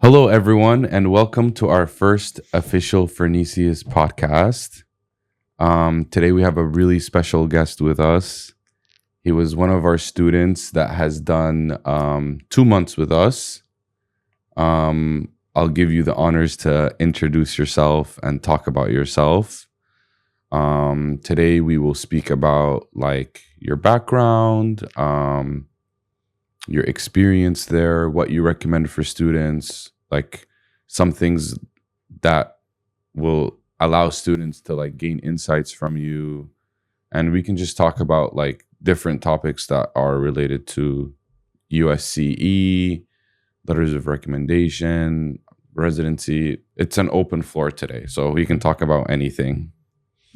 Hello, everyone, and welcome to our first official Phronesis podcast. Today, we have a really special guest with us. He was one of our students that has done 2 months with us. I'll give you the honors to introduce yourself and talk about yourself. Today, we will speak about your background, your experience there, what you recommend for students, some things that will allow students to gain insights from you. And we can just talk about different topics that are related to USCE, letters of recommendation, residency. It's an open floor today, so we can talk about anything.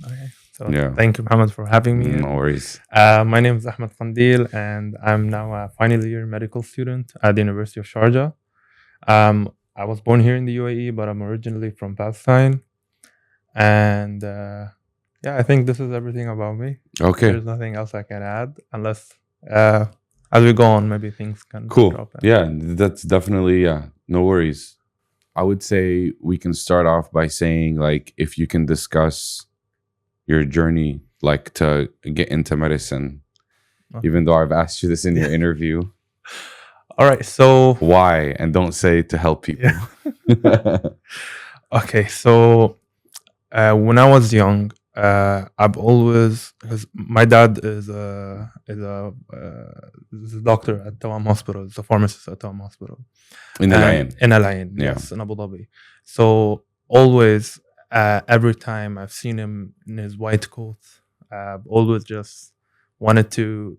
Okay. So Thank you, Mohammed, for having me. No worries. My name is Ahmed Khandil, and I'm now a final year medical student at the University of Sharjah. I was born here in the UAE, but I'm originally from Palestine. And I think this is everything about me. Okay. There's nothing else I can add, unless as we go on, maybe things can drop in. Yeah, that's definitely, no worries. I would say we can start off by saying, if you can discuss your journey, to get into medicine, even though I've asked you this in your interview. All right, so why? And don't say to help people. Yeah. Okay, so when I was young, I've always, because my dad is a doctor at Tawam Hospital. He's a pharmacist at Tawam Hospital in Al Ain. In Al Ain, yes, in Abu Dhabi. So always, every time I've seen him in his white coat, I've always just wanted to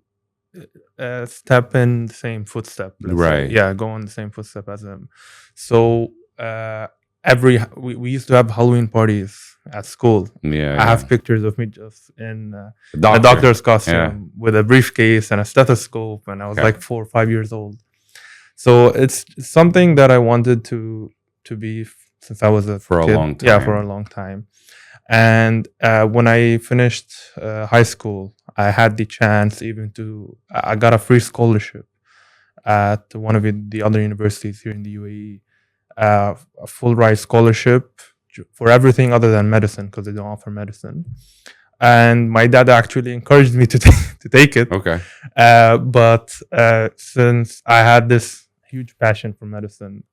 step in the same footstep. Right. Yeah, go on the same footstep as him. So we used to have Halloween parties at school. I have pictures of me just in a doctor's costume with a briefcase and a stethoscope, and I was like 4 or 5 years old. So it's something that I wanted to be since I was a for kid. A long time. Yeah, for a long time. And when I finished high school, I had the chance I got a free scholarship at one of the other universities here in the UAE, a full ride scholarship for everything other than medicine, because they don't offer medicine. And my dad actually encouraged me to take it. Okay. But since I had this huge passion for medicine,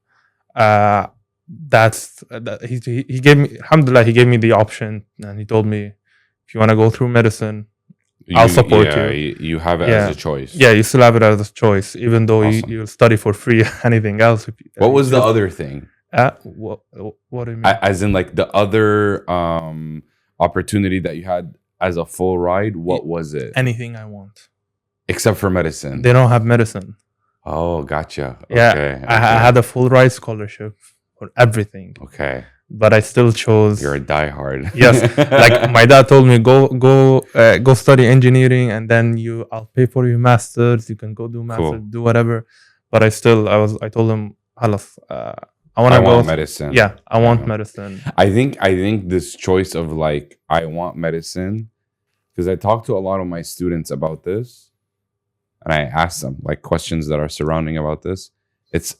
he gave me, alhamdulillah, he gave me the option, and he told me, if you want to go through medicine, I'll support you. You have it as a choice. Yeah, you still have it as a choice, even though you'll study for free. Anything else? What was the other thing? What do you mean? As in, the other opportunity that you had as a full ride. What was it? Anything I want, except for medicine. They don't have medicine. Oh, gotcha. Yeah, okay. I had a full ride scholarship for everything. Okay. But I still chose. You're a diehard. Yes, my dad told me, go study engineering, and then I'll pay for your masters. You can go do masters, do whatever. But I told him, I want medicine. Yeah, I want medicine. I think this choice of I want medicine, because I talked to a lot of my students about this, and I asked them questions that are surrounding about this. It's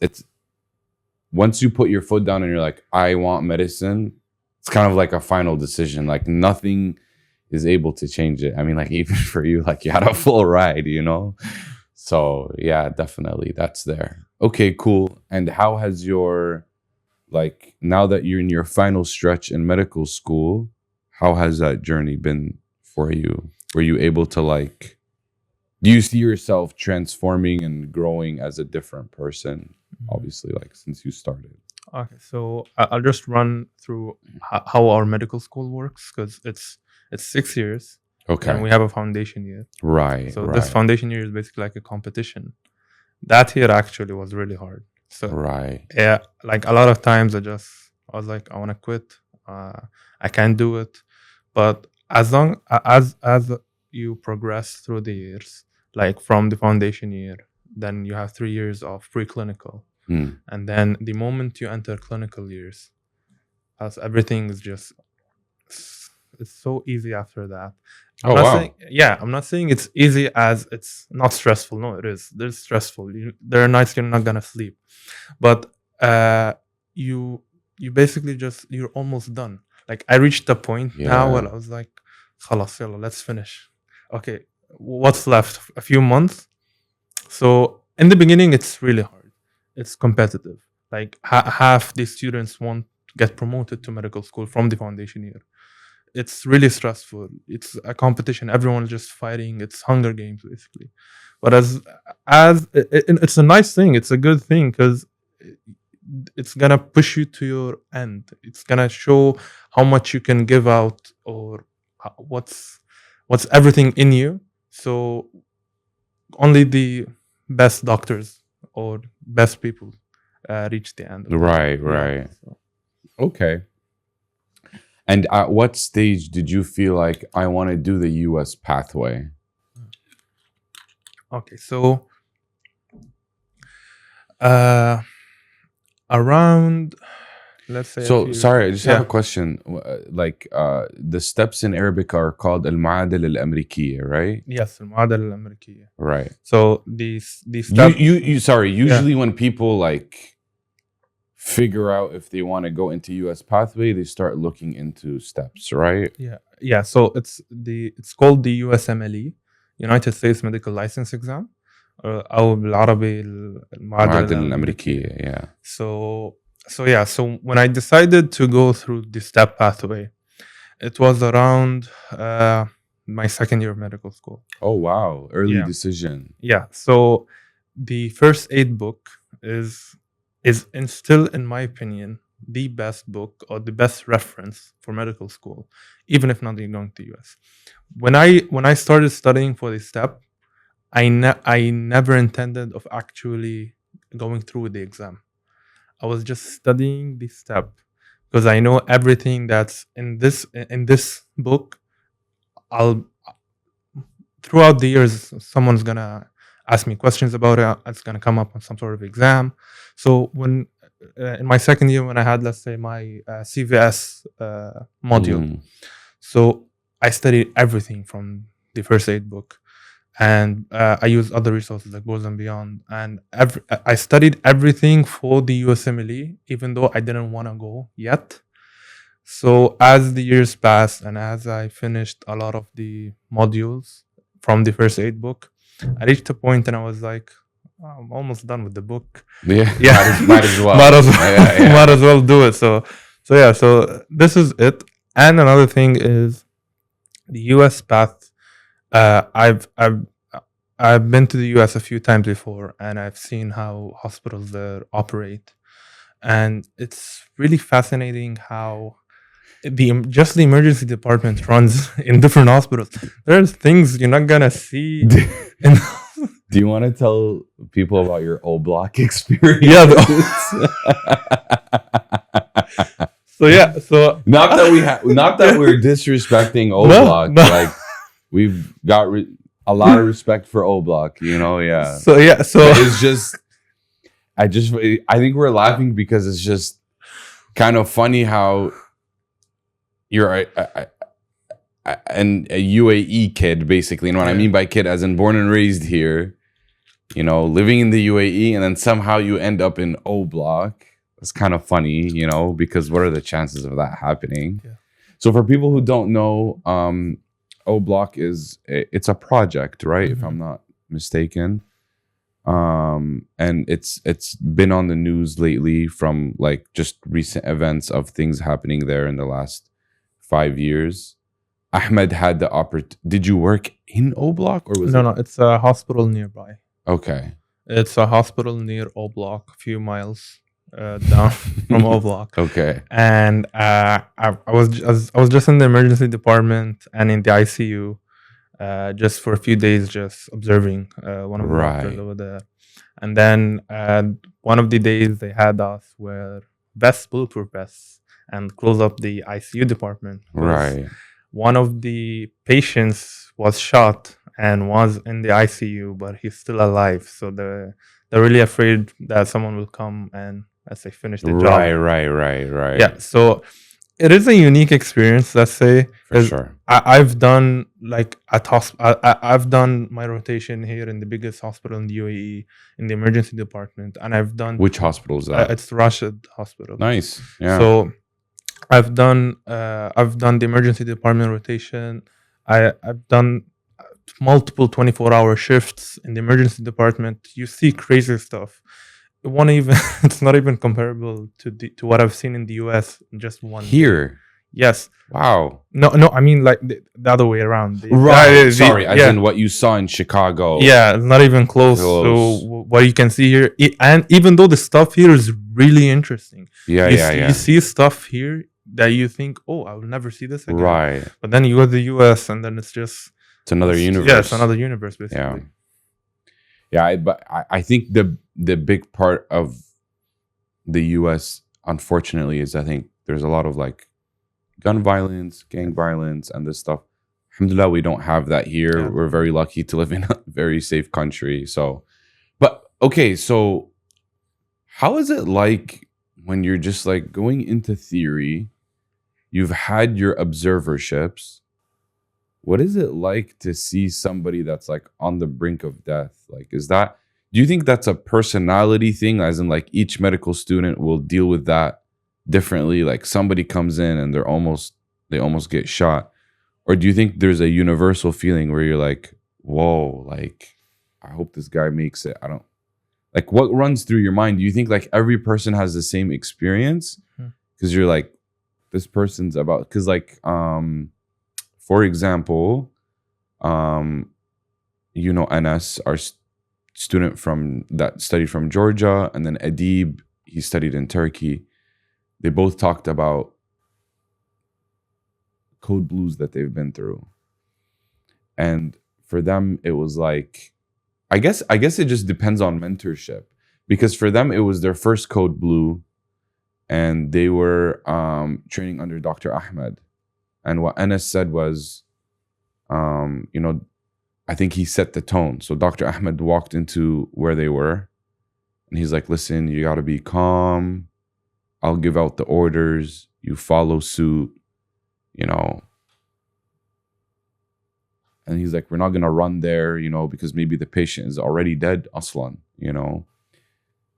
once you put your foot down and you're like, I want medicine, it's kind of like a final decision. Nothing is able to change it. I mean, even for you, you had a full ride, So yeah, definitely that's there. Okay, cool. And how has your, now that you're in your final stretch in medical school, how has that journey been for you? Were you able to do you see yourself transforming and growing as a different person? Obviously, since you started. Okay, so I'll just run through how our medical school works, because it's 6 years. Okay. And we have a foundation year. Right. So this foundation year is basically like a competition. That year actually was really hard. So right. Yeah, a lot of times I was like, I want to quit. I can't do it. But as long as you progress through the years, from the foundation year, then you have 3 years of preclinical. And then the moment you enter clinical years, as everything is just, it's so easy after that. I'm not saying it's easy as it's not stressful. No, it is. There's stressful. There are nights you're not gonna sleep, but you basically just you're almost done. Like I reached a point now where Yeah. I was like, "Khalas, yalla, let's finish." Okay, what's left? A few months. So in the beginning, it's really hard. It's competitive. Like half the students want to get promoted to medical school from the foundation year. It's really stressful. It's a competition. Everyone's just fighting. It's Hunger Games basically. But it's a nice thing. It's a good thing because it's gonna push you to your end. It's gonna show how much you can give out or what's everything in you. So only the best doctors or best people reach the end of the Right, yeah, right. so. Okay. And at what stage did you feel like I want to do the US pathway? Okay, so around, let's say, a So few, sorry, I just have a yeah, question. The steps in Arabic are called المعادلة الأمريكية, right? yes, المعادلة الأمريكية. Right. So these You steps, sorry, yeah, usually when people like figure out if they want to go into US pathway, they start looking into steps, right? yeah. So it's called the USMLE, United States Medical License Exam, أو بالعربي المعادلة المعادلة الأمريكية. الأمريكية, yeah. So when I decided to go through the step pathway, it was around my second year of medical school. Oh wow, early Yeah. decision. Yeah. So the first aid book is still, in my opinion, the best book or the best reference for medical school, even if not you're going to US. When I started studying for this step, I never intended of actually going through with the exam. I was just studying the step because I know everything that's in this book. I'll throughout the years, someone's gonna ask me questions about it. It's gonna come up on some sort of exam. So when in my second year, when I had, let's say, my CVS module, Mm. so I studied everything from the first aid book, and I used other resources like Goes and Beyond, and I studied everything for the USMLE, even though I didn't want to go yet. So as the years passed and as I finished a lot of the modules from the first aid book, I reached a point and I was like, "Oh, I'm almost done with the book." Yeah, Yeah, might as well. might as well, Yeah. might as well do it. So yeah, so this is it. And another thing is the US path. Uh, I've I've I've been to the US a few times before, and I've seen how hospitals there operate, and it's really fascinating how just the emergency department runs in different hospitals. There's things you're not gonna see. In, Do you want to tell people about your O block experience? yeah. So not that we're disrespecting O No, block. no. Like we've got a lot of respect for O block. Yeah. So But it's just, I think we're laughing because it's just kind of funny how you're a UAE kid, basically. And what I mean by kid, as in born and raised here, living in the UAE, and then somehow you end up in O block. It's kind of funny, because what are the chances of that happening? Yeah. So for people who don't know, O block it's a project, right? Mm-hmm. If I'm not mistaken. And it's been on the news lately from like just recent events of things happening there in the last 5 years. Ahmed had the opportunity. Did you work in O block or was no, it's a hospital nearby. Okay. It's a hospital near O block, a few miles down from O block. Okay. And I was just in the emergency department and in the ICU, just for a few days, just observing one of the doctors over there. And then one of the days they had us wear bulletproof vests, and close up the ICU department. Right. One of the patients was shot and was in the ICU, but he's still alive. So they're really afraid that someone will come and, as they finish the job. Right. Yeah. So it is a unique experience, let's say, For because sure. I've done like I've done my rotation here in the biggest hospital in the UAE in the emergency department, and I've done Which hospital is that? it's Rashid Hospital. Nice. Yeah. So I've done the emergency department rotation. I've done multiple 24-hour shifts in the emergency department. You see crazy stuff. It won't even it's not even comparable to what I've seen in the US in just one day. Here. Yes. Wow. No, I mean like the other way around. Right. Sorry, as in what you saw in Chicago. Yeah, it's not even close Close. to what you can see here. And even though the stuff here is really interesting, Yeah, you see stuff here that you think, oh, I will never see this again. Right. But then you go to the US, and then it's another universe. Yeah, it's another universe basically. Yeah. Yeah, but I think the big part of the US, unfortunately, is I think there's a lot of like gun violence, gang violence, and this stuff. Alhamdulillah, we don't have that here. Yeah. We're very lucky to live in a very safe country. So, but okay, so how is it like when you're just like going into theory? You've had your observerships. What is it like to see somebody that's like on the brink of death? Like, do you think that's a personality thing? As in like each medical student will deal with that differently? Like somebody comes in and they almost get shot. Or do you think there's a universal feeling where you're like, whoa, like, I hope this guy makes it. I don't like what runs through your mind. Do you think like every person has the same experience? Because you're like, this person's about, because like, for example, you know, Anas, our student from that studied from Georgia, and then Adib, he studied in Turkey. They both talked about code blues that they've been through. And for them, it was like, I guess it just depends on mentorship, because for them, it was their first code blue, and they were training under Dr. Ahmed. And what Anas said was, you know, I think he set the tone. So Dr. Ahmed walked into where they were, and he's like, listen, you got to be calm. I'll give out the orders. You follow suit, you know. And he's like, we're not going to run there, you know, because maybe the patient is already dead, aslan, you know.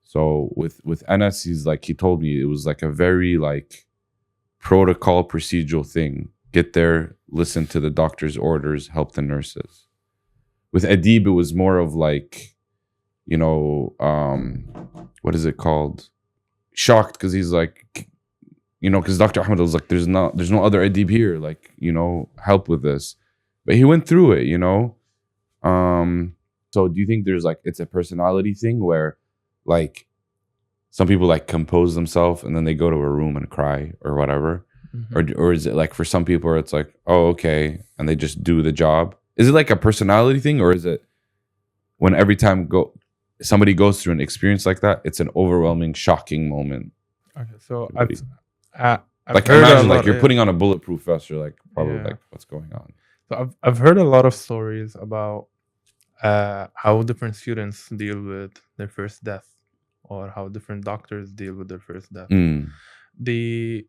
So with Anas, he's like, he told me it was like a very like protocol procedural thing. Get there, listen to the doctor's orders, help the nurses. With Adib, it was more of like, you know, what is it called? Shocked, because he's like, you know, because Dr. Ahmed was like, there's no other Adib here, like, you know, help with this. But he went through it, you know. So do you think there's like, it's a personality thing where like some people like compose themselves and then they go to a room and cry or whatever? Or is it like for some people where it's like, oh, okay, and they just do the job? Is it like a personality thing, or is it when every time somebody goes through an experience like that, it's an overwhelming, shocking moment? Okay, so I've like heard imagine a like lot, you're putting on a bulletproof vest, you're like probably Yeah. like what's going on? So I've heard a lot of stories about how different students deal with their first death, or how different doctors deal with their first death. The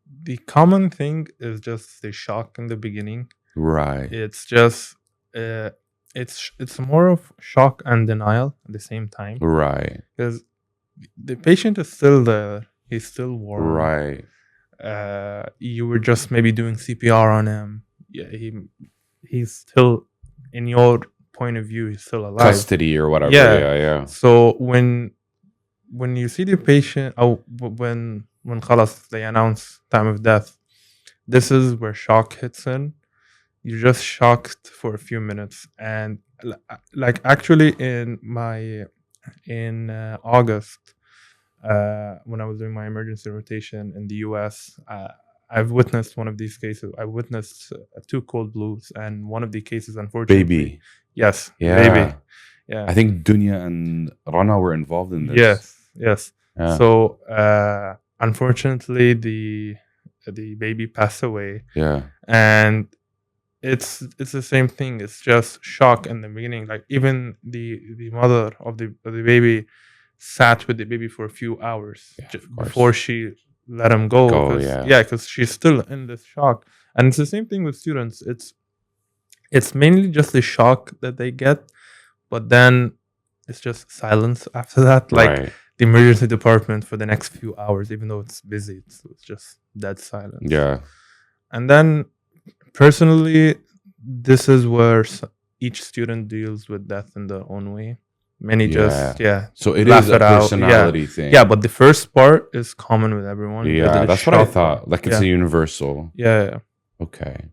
common thing is just the shock in the beginning. Right. It's just it's more of shock and denial at the same time. Right. Because the patient is still there, he's still warm. Right. You were just maybe doing CPR on him. Yeah, he's still, in your point of view, he's still alive. Custody or whatever. Yeah. So when you see the patient, when khalas, they announce time of death, this is where shock hits in. You're just shocked for a few minutes. And like actually in August, when I was doing my emergency rotation in the US, I've witnessed one of these cases. I witnessed 2 cold blues, and one of the cases, unfortunately, Baby. Yes. Yeah. Baby. Yeah. I think Dunya and Rana were involved in this. Yes. Yeah. So unfortunately, the baby passed away. Yeah. And it's the same thing. It's just shock in the beginning. Like even the mother of the baby sat with the baby for a few hours before she let him go. Go, 'Cause- yeah. yeah, because she's still in this shock, and it's the same thing with students. It's mainly just the shock that they get, but then it's just silence after that. Like Right. the emergency department for the next few hours, even though it's busy, it's just dead silence. Yeah. And then personally, this is where each student deals with death in their own way. Many just So it laugh is a it out. personality thing. Yeah, but the first part is common with everyone. Yeah, the that's what I shock thought. part. Like it's a universal. Yeah. Okay.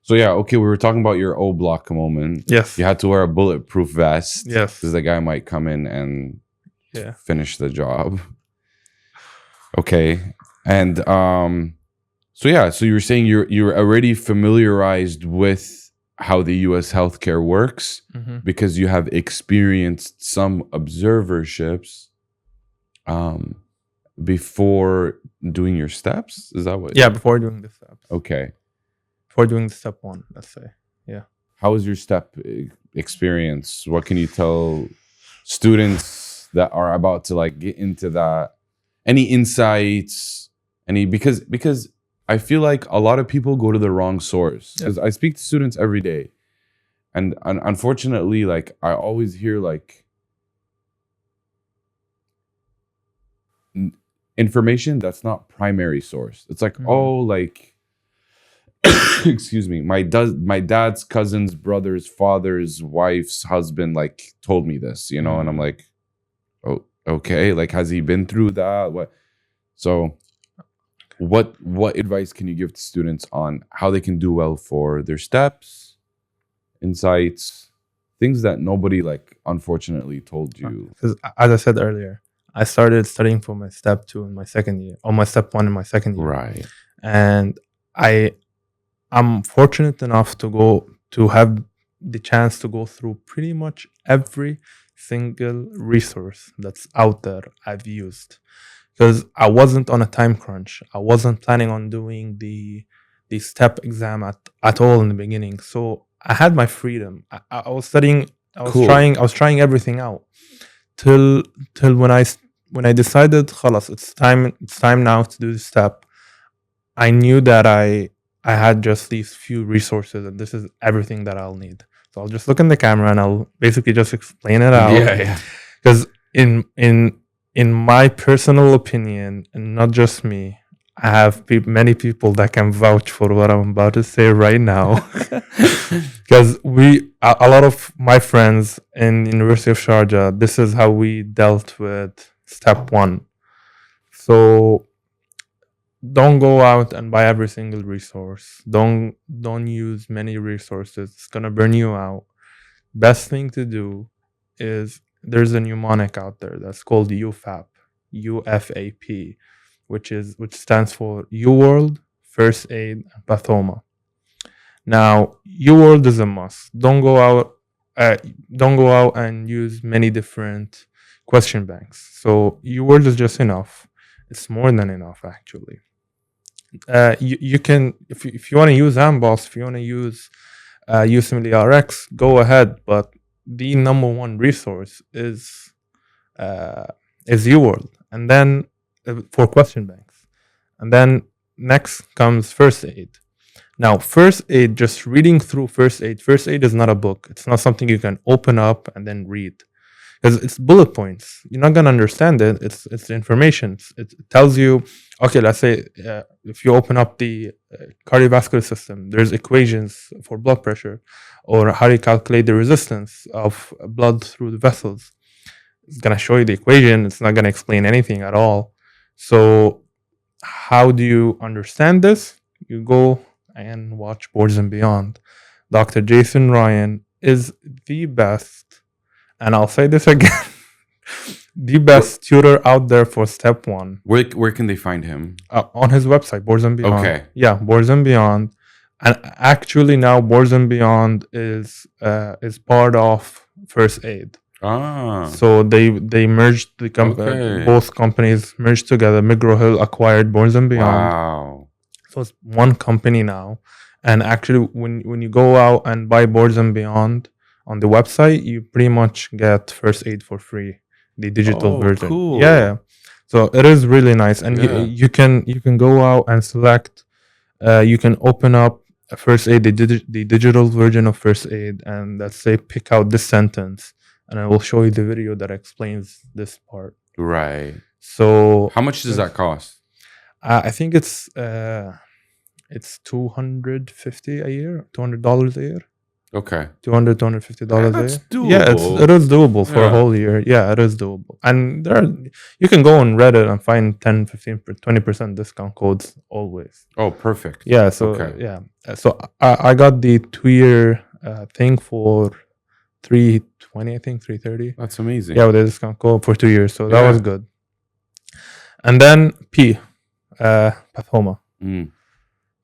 So yeah, okay, we were talking about your O block moment. Yes. You had to wear a bulletproof vest. Yes. Because the guy might come in and Yeah. finish the job. Okay. And so you were saying you're already familiarized with how the US healthcare works because you have experienced some observerships before doing your steps. Is that what? Yeah, before doing the steps. Okay. Before doing the step one, let's say. Yeah. How was your step experience? What can you tell students that are about to like get into that? Any insights? Because I feel like a lot of people go to the wrong source. Because I speak to students every day, and unfortunately, like I always hear like information that's not primary source. It's like like excuse me, my dad's cousin's brother's father's wife's husband like told me this, and I'm like, oh, okay, like has he been through that? What advice can you give to students on how they can do well for their steps, insights, things that nobody like unfortunately told you? Because as I said earlier, I started studying for my step 2 in my second year, or my step 1 in my second year. Right. And I'm fortunate enough to have the chance to go through pretty much every single resource that's out there I've used. Because I wasn't on a time crunch. I wasn't planning on doing the step exam at all in the beginning. So I had my freedom. I was studying. I was trying everything out till when I decided, khalas, it's time now to do the step. I knew that I had just these few resources, and this is everything that I'll need. So I'll just look in the camera and I'll basically just explain it out. Yeah. Because in my personal opinion, and not just me, I have many people that can vouch for what I'm about to say right now. Because a lot of my friends in the University of Sharjah, this is how we dealt with step 1. So don't go out and buy every single resource. Don't use many resources. It's gonna burn you out. Best thing to do is, there's a mnemonic out there that's called UFAP, which stands for UWorld, First Aid, and Pathoma. Now, UWorld is a must. Don't go out and use many different question banks. So UWorld is just enough. It's more than enough, actually. You can, if you want to use Amboss, if you want to use USMLE RX, go ahead. But the number one resource is UWorld, and then for question banks, and then next comes First Aid. Now, First Aid, just reading through First Aid is not a book. It's not something you can open up and then read, because it's bullet points. You're not gonna understand it. It's information. It tells you, okay, let's say if you open up the cardiovascular system, there's equations for blood pressure, or how you calculate the resistance of blood through the vessels. It's gonna show you the equation. It's not gonna explain anything at all. So how do you understand this? You go and watch Boards and Beyond. Dr. Jason Ryan is the best, and I'll say this again, the best tutor out there for step 1. Where can they find him? On his website, Boards and Beyond. Okay. Yeah, Boards and Beyond. And actually now Boards and Beyond is part of First Aid. So they merged both companies merged together. McGraw-Hill acquired Boards and Beyond. Wow. So it's one company now. And actually when you go out and buy Boards and Beyond on the website, you pretty much get First Aid for free, the digital version. Cool. Yeah. So it is really nice, and Yeah. you can go out and select. You can open up a first aid, the digital version of first aid, and let's say pick out this sentence, and I will show you the video that explains this part. Right. So How much does that cost? I think it's $250 a year, $200 a year. Okay. $250 That's a year. Yeah, doable. it is doable for a Yeah. whole year. Yeah, it is doable. And you can go on Reddit and find 10, 15, 20% discount codes always. Oh, perfect. Yeah, so Okay. yeah. So I got the 2-year thing for $320, I think, $330. That's amazing. Yeah, with a discount code for 2 years. So that Yeah. was good. And then Pathoma.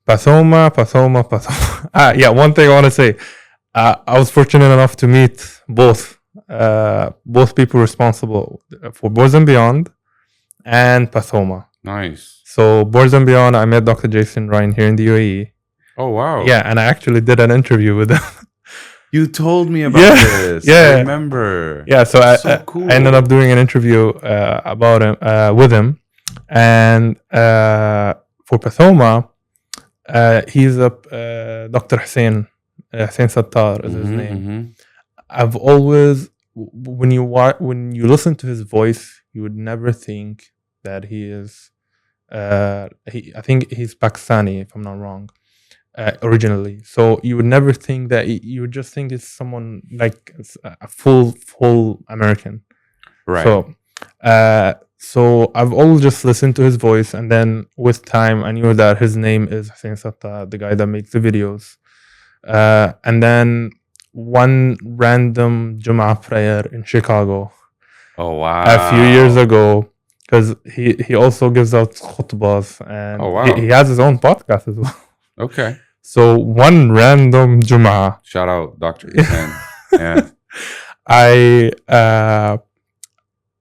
Pathoma. Yeah, one thing I want to say. I was fortunate enough to meet both people responsible for Boards and Beyond and Pathoma. Nice. So Boards and Beyond, I met Dr. Jason Ryan here in the UAE. Oh, wow. Yeah, and I actually did an interview with him. You told me about this. Yeah. I remember. Yeah, so Cool. I ended up doing an interview about him with him, and for Pathoma, he's Dr. Hussein Sattar is his name. I've always, when you listen to his voice, you would never think that he is. I think he's Pakistani, if I'm not wrong, originally. So you would never think that. You would just think it's someone like a full American. Right. So I've always just listened to his voice, and then with time, I knew that his name is Hussein Sattar, the guy that makes the videos. And then one random Jum'ah prayer in Chicago. Oh, wow. A few years ago, because he also gives out khutbahs, and he has his own podcast as well. Okay. So one random Jum'ah. Shout out Dr. Hussein. Yeah. I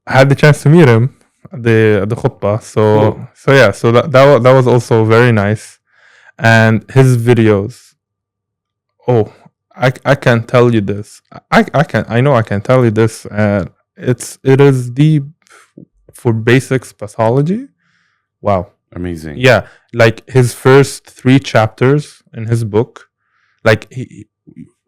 had the chance to meet him at the khutbah. So Cool. So that was also very nice. And his videos. Oh, I can tell you this. I know I can tell you this. It is deep for basics pathology. Wow. Amazing. Yeah, like his first 3 chapters in his book, like he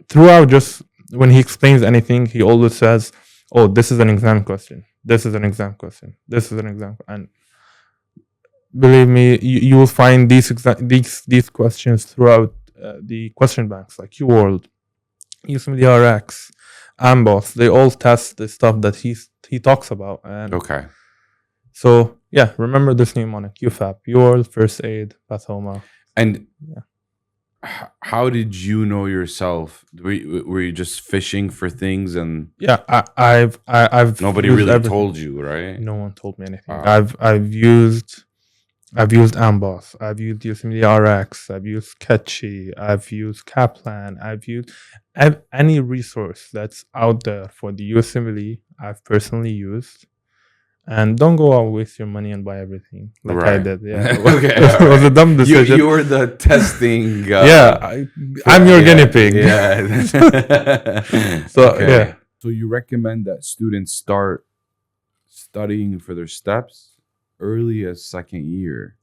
throughout, just when he explains anything, he always says, "Oh, this is an exam question. This is an exam question. This is an exam." And believe me, you will find these questions throughout the question banks like UWorld, USMLE RX, AMBOS. They all test the stuff that he talks about. And okay. So yeah, remember this mnemonic: UFAP, UWorld, First Aid, Pathoma. And how did you know yourself? Were you just fishing for things and? Yeah, I've nobody really everything. Told you, right? No one told me anything. I've used AMBOS, I've used USMLE RX, I've used Ketchy, I've used Kaplan, I've used any resource that's out there for the USMLE. I've personally used. And don't go out and waste your money and buy everything like I did. Yeah, okay. It was a dumb decision. You were the testing guy. Yeah, I'm your guinea pig. Yeah. So yeah. So you recommend that students start studying for their steps early as second year,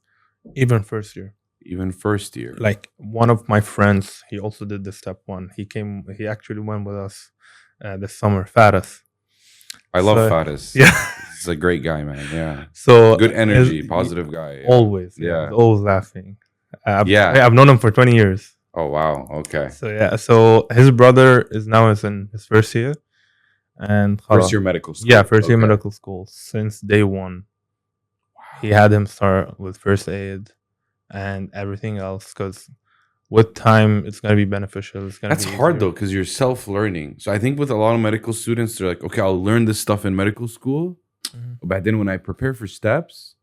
even first year. Even first year. Like one of my friends, he also did the step 1. He actually went with us this summer. Faris. I love Faris. Yeah. He's a great guy, man. Yeah. So good energy, positive guy. Yeah. Always. Yeah. Always laughing. I've known him for 20 years. Oh wow. Okay. So yeah. So his brother is now in his first year. And first year medical school. Yeah, first year medical school since day 1. Wow. He had him start with first aid and everything else, because with time it's gonna be beneficial. That's hard though, because you're self-learning. So I think with a lot of medical students, they're like, okay, I'll learn this stuff in medical school, but then when I prepare for steps,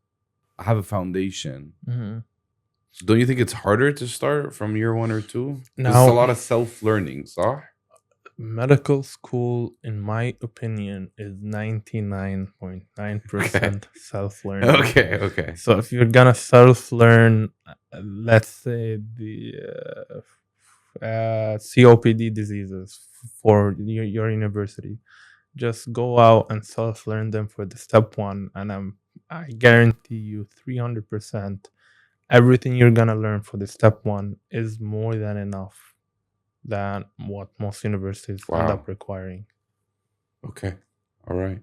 I have a foundation. So don't you think it's harder to start from year 1 or 2? No, it's a lot of self-learning. So medical school, in my opinion, is 99.9% self-learning. Okay. So if you're gonna self-learn, let's say the COPD diseases for your university, just go out and self-learn them for the step 1, and I guarantee you 300%, everything you're gonna learn for the step one is more than enough than what most universities end Wow. up requiring. Okay. All right.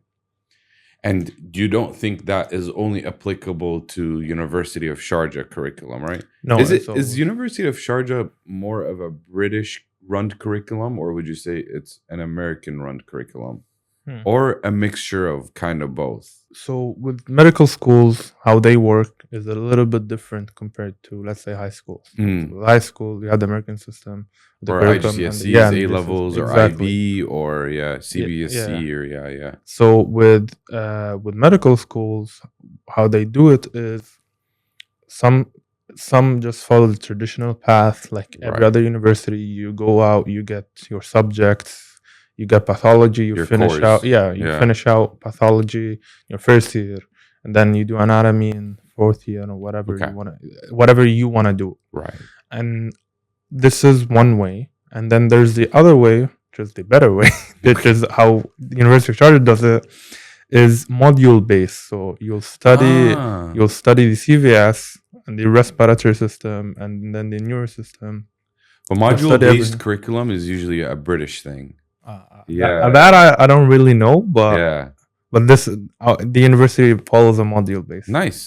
And you don't think that is only applicable to University of Sharjah curriculum, right? No, Is it's it is always University of Sharjah more of a British run curriculum, or would you say it's an American run curriculum? Hmm. Or a mixture of kind of both? So with medical schools, how they work is a little bit different compared to, let's say, high schools. Hmm. So with high school, you have the American system, the Or curriculum, and IGCSEs, and A this is levels, or exactly. IB, or Yeah, CBSC, or yeah. So with medical schools, how they do it is some some just follow the traditional path, like every Right. other university. You go out, you get your subjects, you get pathology, you Your finish out. course. Yeah, you Yeah. finish out pathology your first year, and then you do anatomy in fourth year or Okay. whatever you wanna do. Right. And this is one way, and then there's the other way, which is the better way, which is how the University of Charlotte does it, is module based. So Ah. you'll study the CVS and the respiratory system and then the neuro system. But You'll module study based everything. curriculum is usually a British thing. That, Yeah. I don't really know, Yeah. but this the university follows a module based. Nice.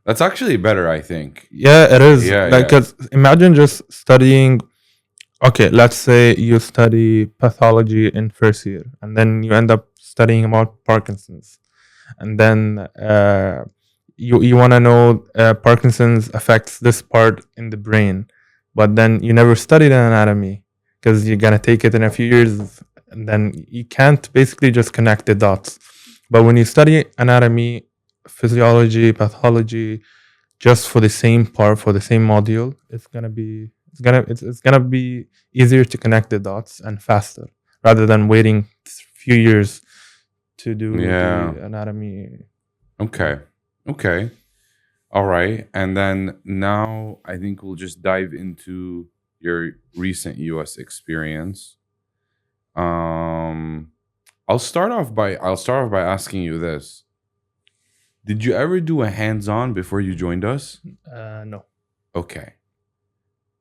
That's actually better, I think. Yeah, it is. Yeah, Like, yeah. 'cause imagine just studying. Okay, let's say you study pathology in first year, and then you end up studying about Parkinson's, and then you want to know Parkinson's affects this part in the brain, but then you never studied anatomy because you're gonna take it in a few years, and then you can't basically just connect the dots. But when you study anatomy, physiology, pathology, just for the same part for the same module, it's gonna be easier to connect the dots and faster rather than waiting few years to do Yeah. the anatomy. Okay. Okay. All right. And then now I think we'll just dive into your recent US experience. I'll start off by asking you this. Did you ever do a hands-on before you joined us? No. Okay.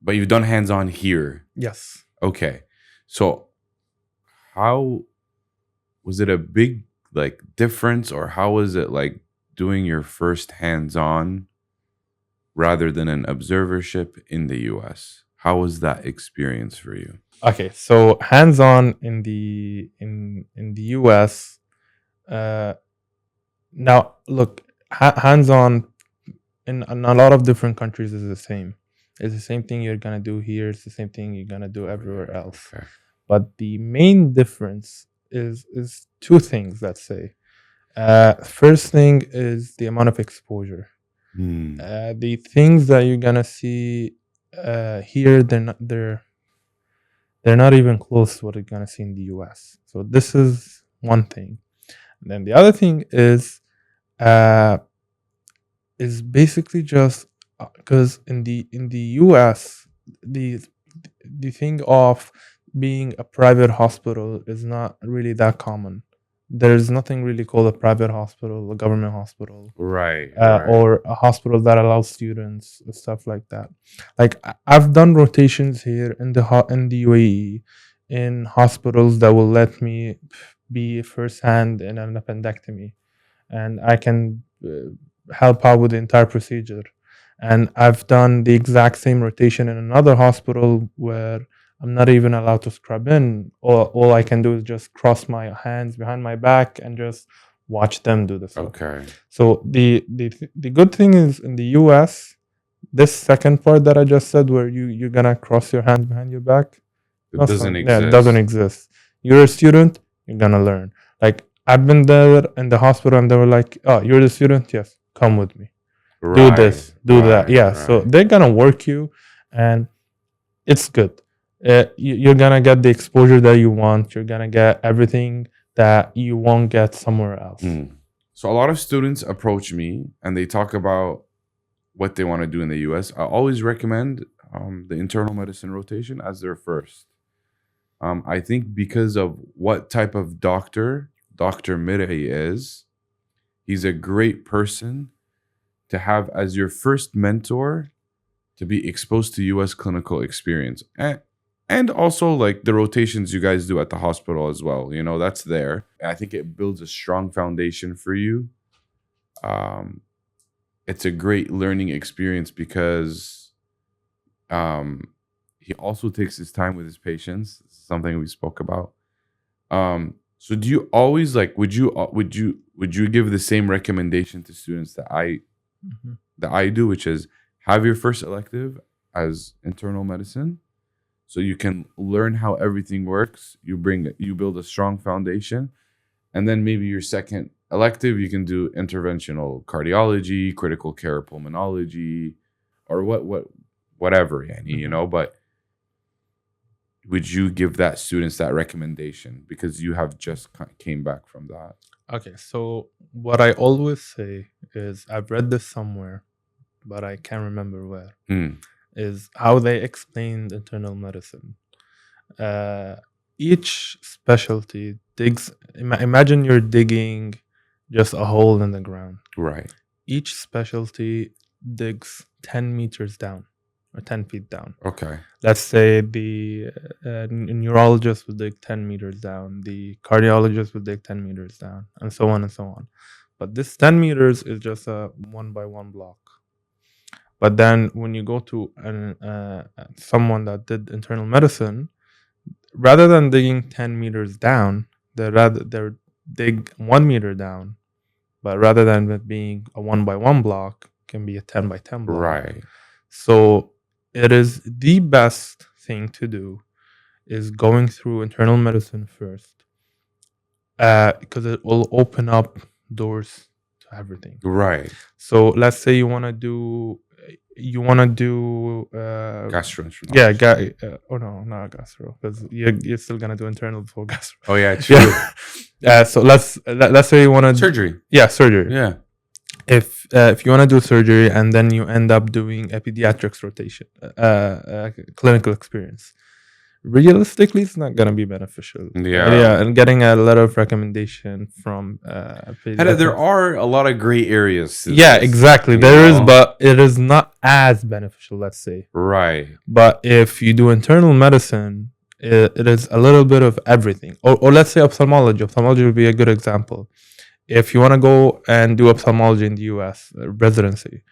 But you've done hands-on here. Yes. Okay. So how was it a big difference, or how was it like doing your first hands-on rather than an observership in the US? How was that experience for you? Okay, so hands-on in the US. Now look, hands-on in a lot of different countries is the same. It's the same thing you're gonna do here. It's the same thing you're gonna do everywhere else. Okay. But the main difference is two things. Let's say, first thing is the amount of exposure. Hmm. The things that you're gonna see here, they're not even close to what you're gonna see in the US. So this is one thing. And then the other thing is basically just because in the US, the thing of being a private hospital is not really that common. There's nothing really called a private hospital, a government hospital, Right. or a hospital that allows students, stuff like that. Like I've done rotations here in in the UAE in hospitals that will let me be firsthand in an appendectomy, and I can help out with the entire procedure. And I've done the exact same rotation in another hospital where I'm not even allowed to scrub in. All I can do is just cross my hands behind my back and just watch them do the stuff. Okay. So the good thing is in the US, this second part that I just said, where you're gonna cross your hands behind your back, It doesn't yeah, it exist. doesn't exist. You're a student, you're gonna learn. Like I've been there in the hospital, and they were like, "Oh, you're the student? Yes, come with me. Do this, do that." Yeah. So they're gonna work you, and it's good. You're gonna get the exposure that you want. You're gonna get everything that you won't get somewhere else. So a lot of students approach me and they talk about what they want to do in the US. I always recommend the internal medicine rotation as their first. I think because of what type of doctor Dr. Mirhi is, he's a great person to have as your first mentor, to be exposed to US clinical experience. And also like the rotations you guys do at the hospital as well. That's there. I think it builds a strong foundation for you. It's a great learning experience because he also takes his time with his patients. This is something we spoke about. So do you always would you give the same recommendation to students that I do, which is have your first elective as internal medicine, so you can learn how everything works. You build a strong foundation, and then maybe your second elective you can do interventional cardiology, critical care pulmonology, or whatever, but would you give that students that recommendation because you have just came back from that? Okay, so what I always say is, I've read this somewhere, but I can't remember where, is how they explained internal medicine. Each specialty digs, imagine you're digging just a hole in the ground. Right. Each specialty digs 10 meters down or 10 feet down. Okay. Let's say the neurologist will dig 10 meters down, the cardiologist will dig 10 meters down, and so on and so on. But this 10 meters is just a 1-by-1 block. But then when you go to someone that did internal medicine, rather than digging 10 meters down, they dig 1 meter down. But rather than it being a 1-by-1 block, can be a 10-by-10 block. Right. So it is the best thing to do is going through internal medicine first, because it will open up doors to everything. Right. So let's say you want to do gastroenterology. Yeah, no, not gastro, because you're still gonna do internal before gastro. Oh yeah, true. So let's say you want to surgery. Yeah, surgery. Yeah. If you want to do surgery and then you end up doing a pediatrics rotation, clinical experience, realistically it's not going to be beneficial. Yeah, and getting a letter of recommendation from there are a lot of gray areas. Yeah, exactly. There is, but it is not as beneficial, let's say. Right. But if you do internal medicine, it is a little bit of everything. Or let's say ophthalmology. Ophthalmology would be a good example. If you want to go and do ophthalmology in the US, residency,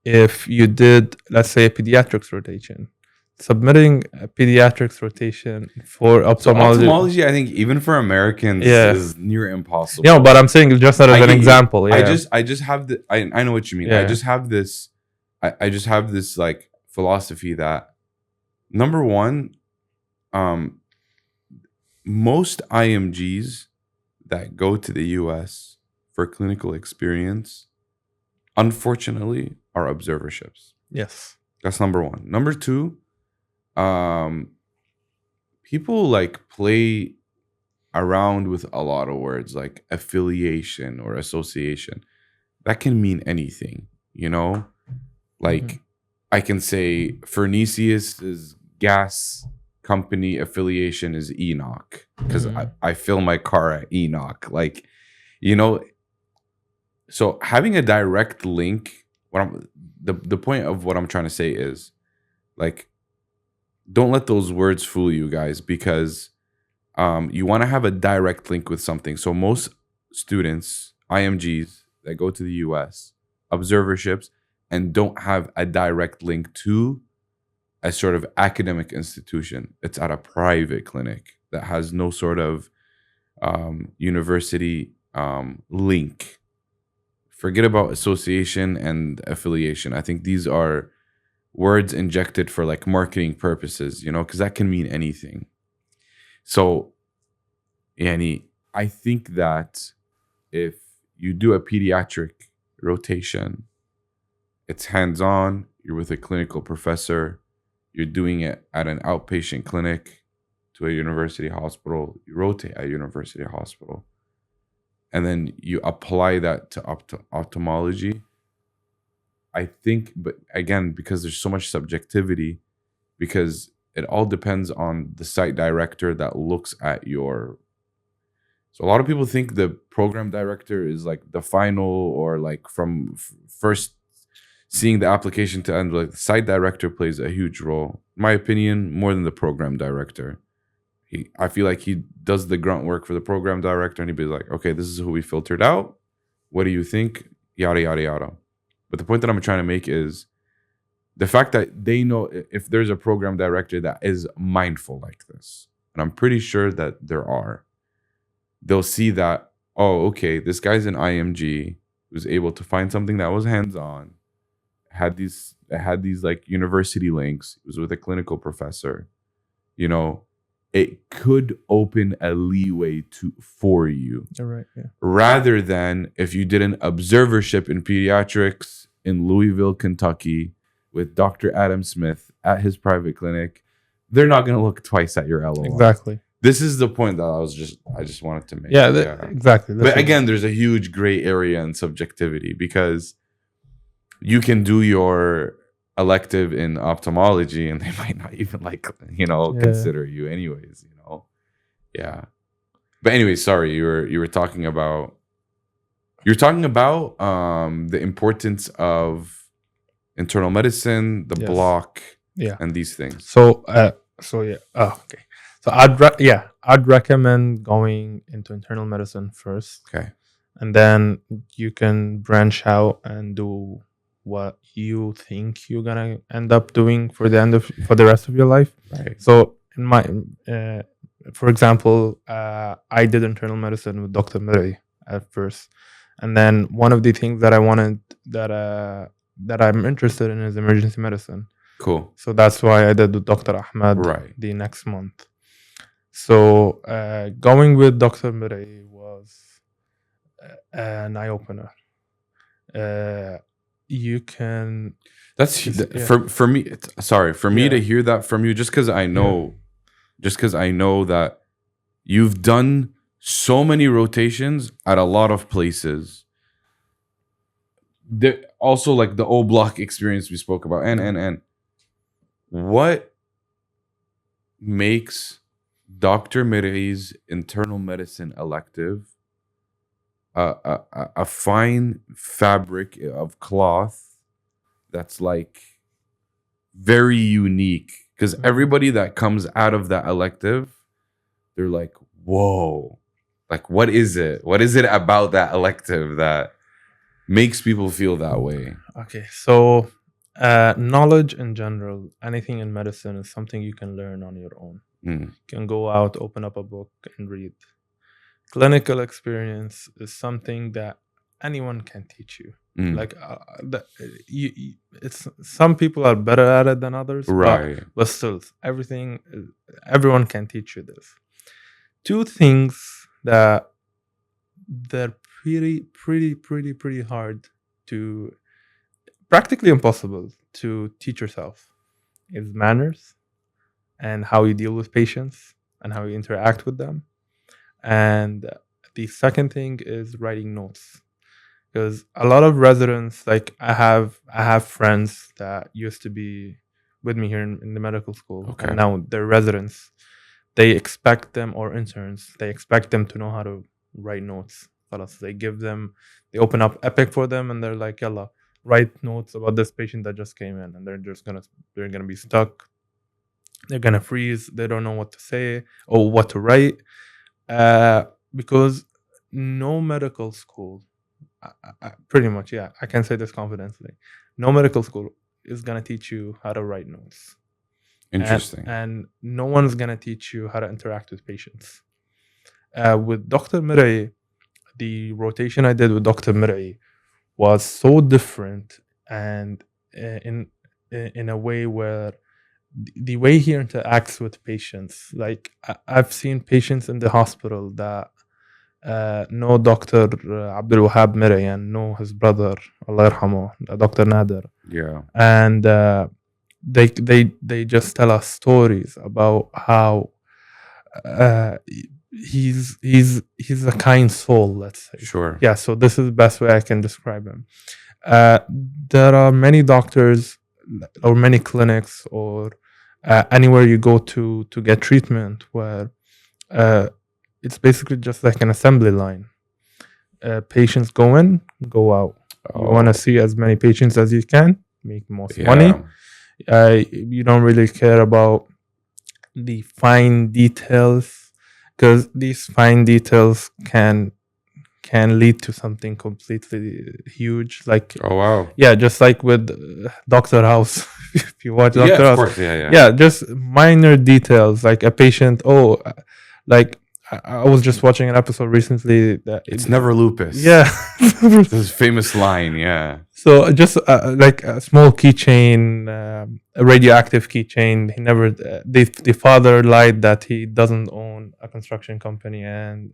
if you did, let's say, a pediatrics rotation, submitting a pediatrics rotation for ophthalmology. So ophthalmology, I think, even for Americans, is near impossible. Yeah, but I'm saying just as an example. Yeah. I just have the. I know what you mean. Yeah. I just have this. I just have this like philosophy that, number one, most IMGs that go to the US for clinical experience, unfortunately, are observerships. Yes. That's number one. Number two, people like play around with a lot of words like affiliation or association. That can mean anything, Like I can say Phronesis' gas company affiliation is Enoch because I fill my car at Enoch. Like, so having a direct link, the point of what I'm trying to say is, like, don't let those words fool you guys, because you want to have a direct link with something. So most students, IMGs that go to the US, observerships, and don't have a direct link to a sort of academic institution. It's at a private clinic that has no sort of university link. Forget about association and affiliation. I think these are words injected for like marketing purposes, because that can mean anything. So, Yani, I think that if you do a pediatric rotation, it's hands-on, you're with a clinical professor, you're doing it at an outpatient clinic to a university hospital, you rotate at a university hospital, and then you apply that to ophthalmology. I think, but again, because there's so much subjectivity, because it all depends on the site director that looks at your So a lot of people think the program director is like the final, or like from first seeing the application to end. Like the site director plays a huge role, in my opinion, more than the program director. I feel like he does the grunt work for the program director, and he'd be like, okay, this is who we filtered out. What do you think? Yada, yada, yada. But the point that I'm trying to make is the fact that they know if there's a program director that is mindful like this, and I'm pretty sure that there are, they'll see that, oh, okay, this guy's an IMG who's able to find something that was hands-on, had these like university links, was with a clinical professor, you know, it could open a leeway for you. Right. Yeah. Rather than if you did an observership in pediatrics in Louisville, Kentucky, with Dr. Adam Smith at his private clinic, they're not going to look twice at your LOI. Exactly. This is the point that I just wanted to make. Yeah, exactly. But again, there's a huge gray area in subjectivity, because you can do your elective in ophthalmology and they might not even consider you anyways, Yeah. But anyway, sorry, you were talking about the importance of internal medicine, the block, and these things. So yeah. Oh, okay. So I'd recommend going into internal medicine first. Okay. And then you can branch out and do what you think you're gonna end up doing for the rest of your life. Right. So in my for example, I did internal medicine with Dr. Murray at first. And then one of the things that I wanted that I'm interested in is emergency medicine. Cool. So that's why I did with Dr. Ahmed the next month. So going with Dr. Murray was an eye-opener. You can... For me, me to hear that from you, just because I know that you've done so many rotations at a lot of places. There also, like the O block experience we spoke about, and what makes Dr. Miray's internal medicine elective a fine fabric of cloth that's like very unique, because everybody that comes out of that elective, they're like, whoa, like what is it about that elective that makes people feel that way? Okay, so knowledge in general, anything in medicine is something you can learn on your own. You can go out, open up a book and read. Clinical experience is something that anyone can teach you. Like it's some people are better at it than others, right? But still, everyone can teach you this. Two things that they're pretty hard to, practically impossible to teach yourself, is manners and how you deal with patients and how you interact with them. And the second thing is writing notes, because a lot of residents, like I have friends that used to be with me here in the medical school, and now they're residents. They expect them, or interns, they expect them to know how to write notes. They open up Epic for them, and they're like, "Yalla, write notes about this patient that just came in," and they're gonna be stuck. They're gonna freeze. They don't know what to say or what to write. Because no medical school, pretty much, I can say this confidently, no medical school is going to teach you how to write notes. Interesting. And no one's going to teach you how to interact with patients. With Dr. Mirai, the rotation I did with Dr. Mirai was so different, and in a way where the way he interacts with patients, like I've seen patients in the hospital that know Dr. Abdul Wahab Mirai and know his brother, Allah yarhamu, Dr. Nader. Yeah. And they just tell us stories about how he's a kind soul, let's say. Sure. Yeah, so this is the best way I can describe him. There are many doctors or many clinics or anywhere you go to get treatment where it's basically just like an assembly line. Patients go in, go out. You want to see as many patients as you can, make most money. You don't really care about the fine details, because these fine details can lead to something completely huge. Like, Oh wow. yeah, just like with Doctor House. If you watch Yeah, Doctor of House, course. Yeah. yeah, just minor details, like a patient. Like I was just watching an episode recently that It's never lupus. yeah. This famous line. Yeah. So just like a small keychain, a radioactive keychain. He never. The father lied that he doesn't own a construction company, and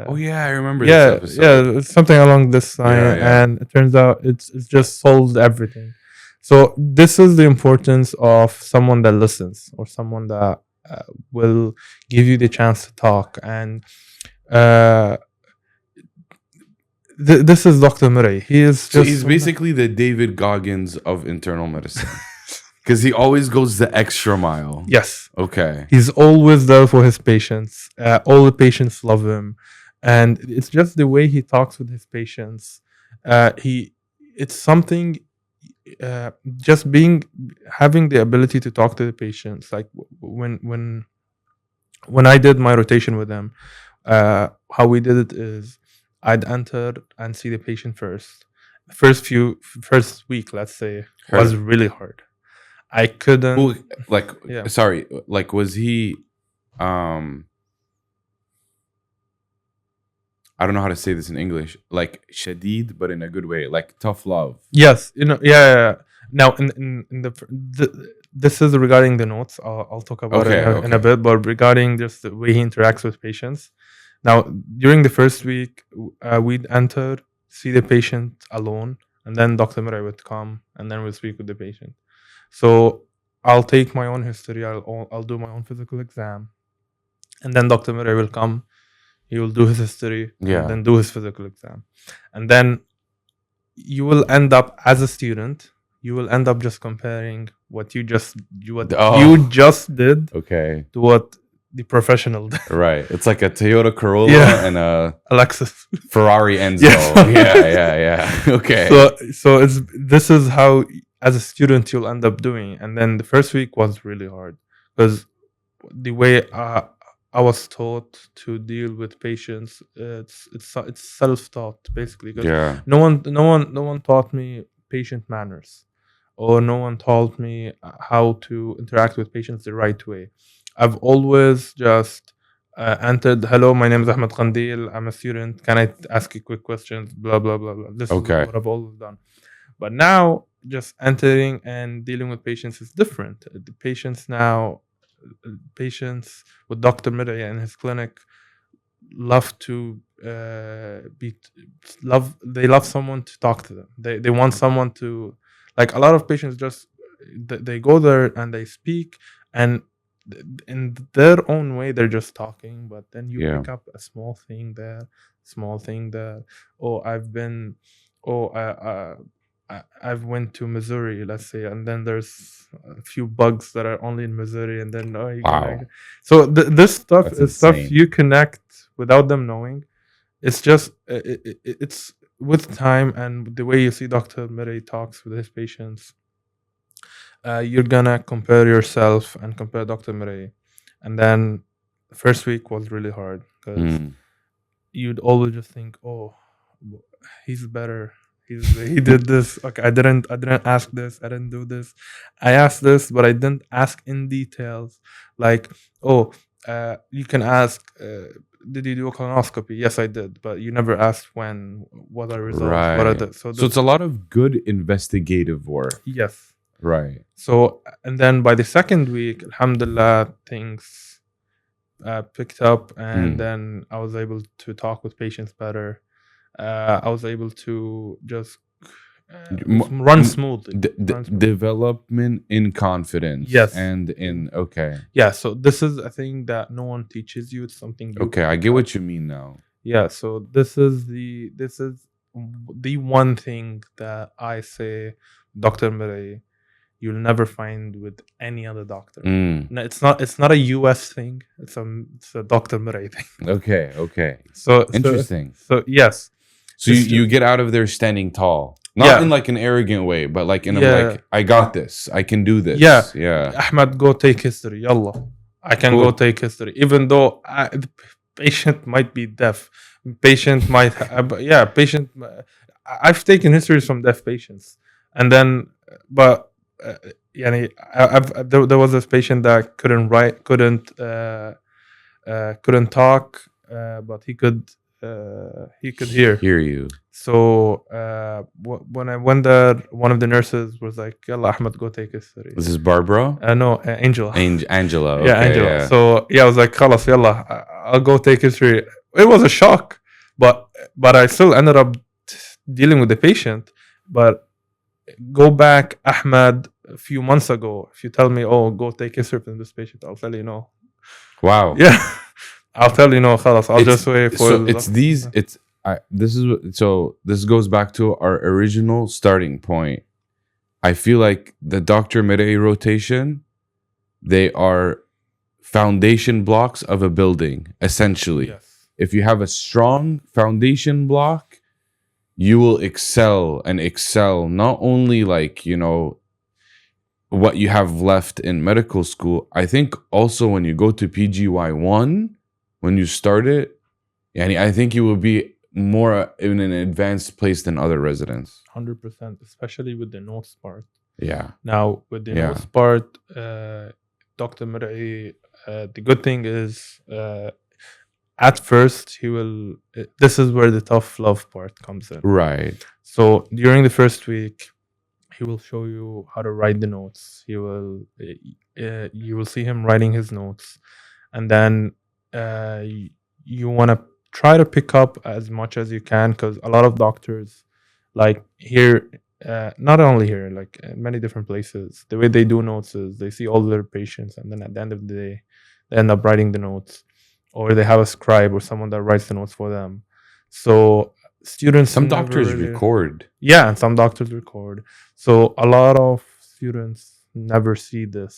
Oh yeah, I remember yeah, this episode. yeah, it's something along this line, Yeah. and it turns out it's just solved everything. So this is the importance of someone that listens, or someone that will give you the chance to talk. And uh, this is Dr. Murray. He is So just he's basically the David Goggins of internal medicine. Because he always goes the extra mile. yes. Okay. He's always there for his patients. All the patients love him, and it's just the way he talks with his patients. It's something. Just having the ability to talk to the patients. Like when I did my rotation with him, how we did it is I'd enter and see the patient first. First week, let's say, was really hard. I couldn't. Ooh, like, Yeah. sorry, like, was he? I don't know how to say this in English. Like shadid, but in a good way. Like tough love. Yes, yeah. Now, in this is regarding the notes. I'll talk about it in a bit. But regarding just the way he interacts with patients. Now, during the first week, we'd enter, see the patient alone, and then Dr. Murray would come, and then we'll speak with the patient. So I'll take my own history. I'll do my own physical exam, and then Dr. Murray will come. He will do his history, and then do his physical exam, and then you will end up as a student. You will end up just comparing what you just did, to what the professional did. Right. It's like a Toyota Corolla and a Lexus Ferrari Enzo. Yeah. Okay. So this is how as a student you'll end up doing. And then the first week was really hard, because the way I was taught to deal with patients, it's self-taught basically. Because no one taught me patient manners, or no one taught me how to interact with patients the right way. I've always just entered, hello, my name is Ahmed Khandil, I'm a student, can I ask you quick questions, blah blah blah blah. This is what I've always done. But now just entering and dealing with patients is different. The patients with Dr. Murray and his clinic love to they love someone to talk to them. They want someone to, like, a lot of patients just they go there and they speak, and in their own way they're just talking, but then you pick up a small thing there. Oh, I've went to Missouri, let's say, and then there's a few bugs that are only in Missouri, and then so this stuff is stuff you connect without them knowing. It's just it's with time and the way you see Dr. Murray talks with his patients. You're gonna compare yourself and compare Dr. Murray, and then the first week was really hard, because you'd always just think, oh, he's better. He did this. Okay, I didn't ask this. I didn't do this. I asked this, but I didn't ask in details. Like, oh, you can ask, did you do a colonoscopy? Yes, I did. But you never asked when, what are results, right. what are the, so it's a lot of good investigative work. Yes. Right. So, and then by the second week, alhamdulillah, things picked up, and then I was able to talk with patients better. I was able to just run smoothly. Development in confidence. Yes. And in, yeah, so this is a thing that no one teaches you. It's something I get what you mean now. Yeah, so this is the one thing that I say Dr. Murray you'll never find with any other doctor. Mm. No, it's not a US thing. It's a Dr. Mirai thing. Okay. So Interesting. So yes. So you get out of there standing tall. Not Yeah. in like an arrogant way, but like in a Yeah. like, I got this. I can do this. Yeah. Ahmed, go take history. Yalla. I can go Cool. take history. Even though the patient might be deaf. Patient might patient. I've taken histories from deaf patients. And then, but there was this patient that couldn't write, couldn't talk, but he could hear. Hear you. So when I went there, one of the nurses was like, "Yalla, Ahmed, go take history." This is Barbara? No, Angela. Angela. Okay, Yeah, Angela. So I was like, "Khalas, yalla, I'll go take history." It was a shock, but I still ended up dealing with the patient. But go back, Ahmed, a few months ago. If you tell me, "Oh, go take history from this patient," I'll tell you no. Wow. Yeah, I'll tell you no. Khalas, I'll just wait for. So this goes back to our original starting point. I feel like the Dr. Mirei rotation, they are foundation blocks of a building, essentially. Yes. If you have a strong foundation block, you will excel not only like, what you have left in medical school. I think also when you go to PGY1, when you start it, I think you will be more in an advanced place than other residents. 100%, especially with the notes part. Yeah. Now, with the notes part, Dr. Mirai, the good thing is, at first, this is where the tough love part comes in. Right. So during the first week, he will show you how to write the notes. You will see him writing his notes. And then you want to try to pick up as much as you can, because a lot of doctors, like here, not only here, like in many different places, the way they do notes is they see all their patients, and then at the end of the day, they end up writing the notes, or they have a scribe or someone that writes the notes for them. So students, some doctors record. Yeah, and some doctors record. So a lot of students never see the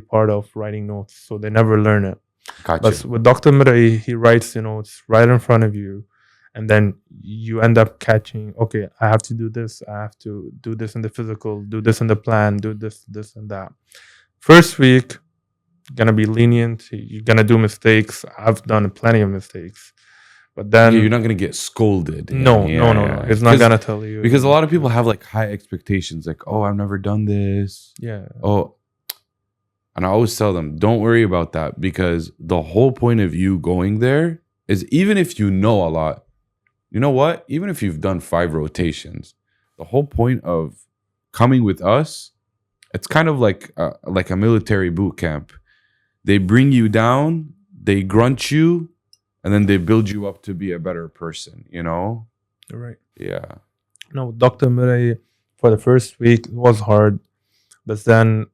part of writing notes, so they never learn it. Gotcha. But with Dr. Mirai, he writes the notes right in front of you, and then you end up catching, okay, I have to do this, I have to do this in the physical, do this in the plan, do this and that. First week, gonna be lenient, you're gonna do mistakes. I've done plenty of mistakes, but then you're not gonna get scolded. No. He's not gonna tell you, because a lot of people have like high expectations, like, oh, I've never done this. Yeah. Oh, and I always tell them, don't worry about that, because the whole point of you going there is, even if you know a lot, you know what? Even if you've done 5 rotations, the whole point of coming with us, it's kind of like a military boot camp. They bring you down, they grunt you, and then they build you up to be a better person, You're right. Yeah. No, Dr. Mirai, for the first week, it was hard. But then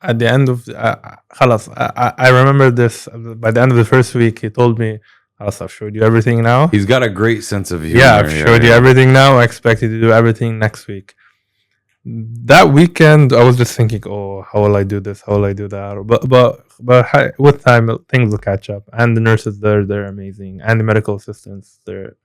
at the end of I remember this. By the end of the first week, he told me, I've showed you everything now. He's got a great sense of humor. Yeah, I've showed you everything now. I expect you to do everything next week. That weekend, I was just thinking, oh, how will I do this? How will I do that? But with time, things will catch up. And the nurses there, they're amazing. And the medical assistants, they're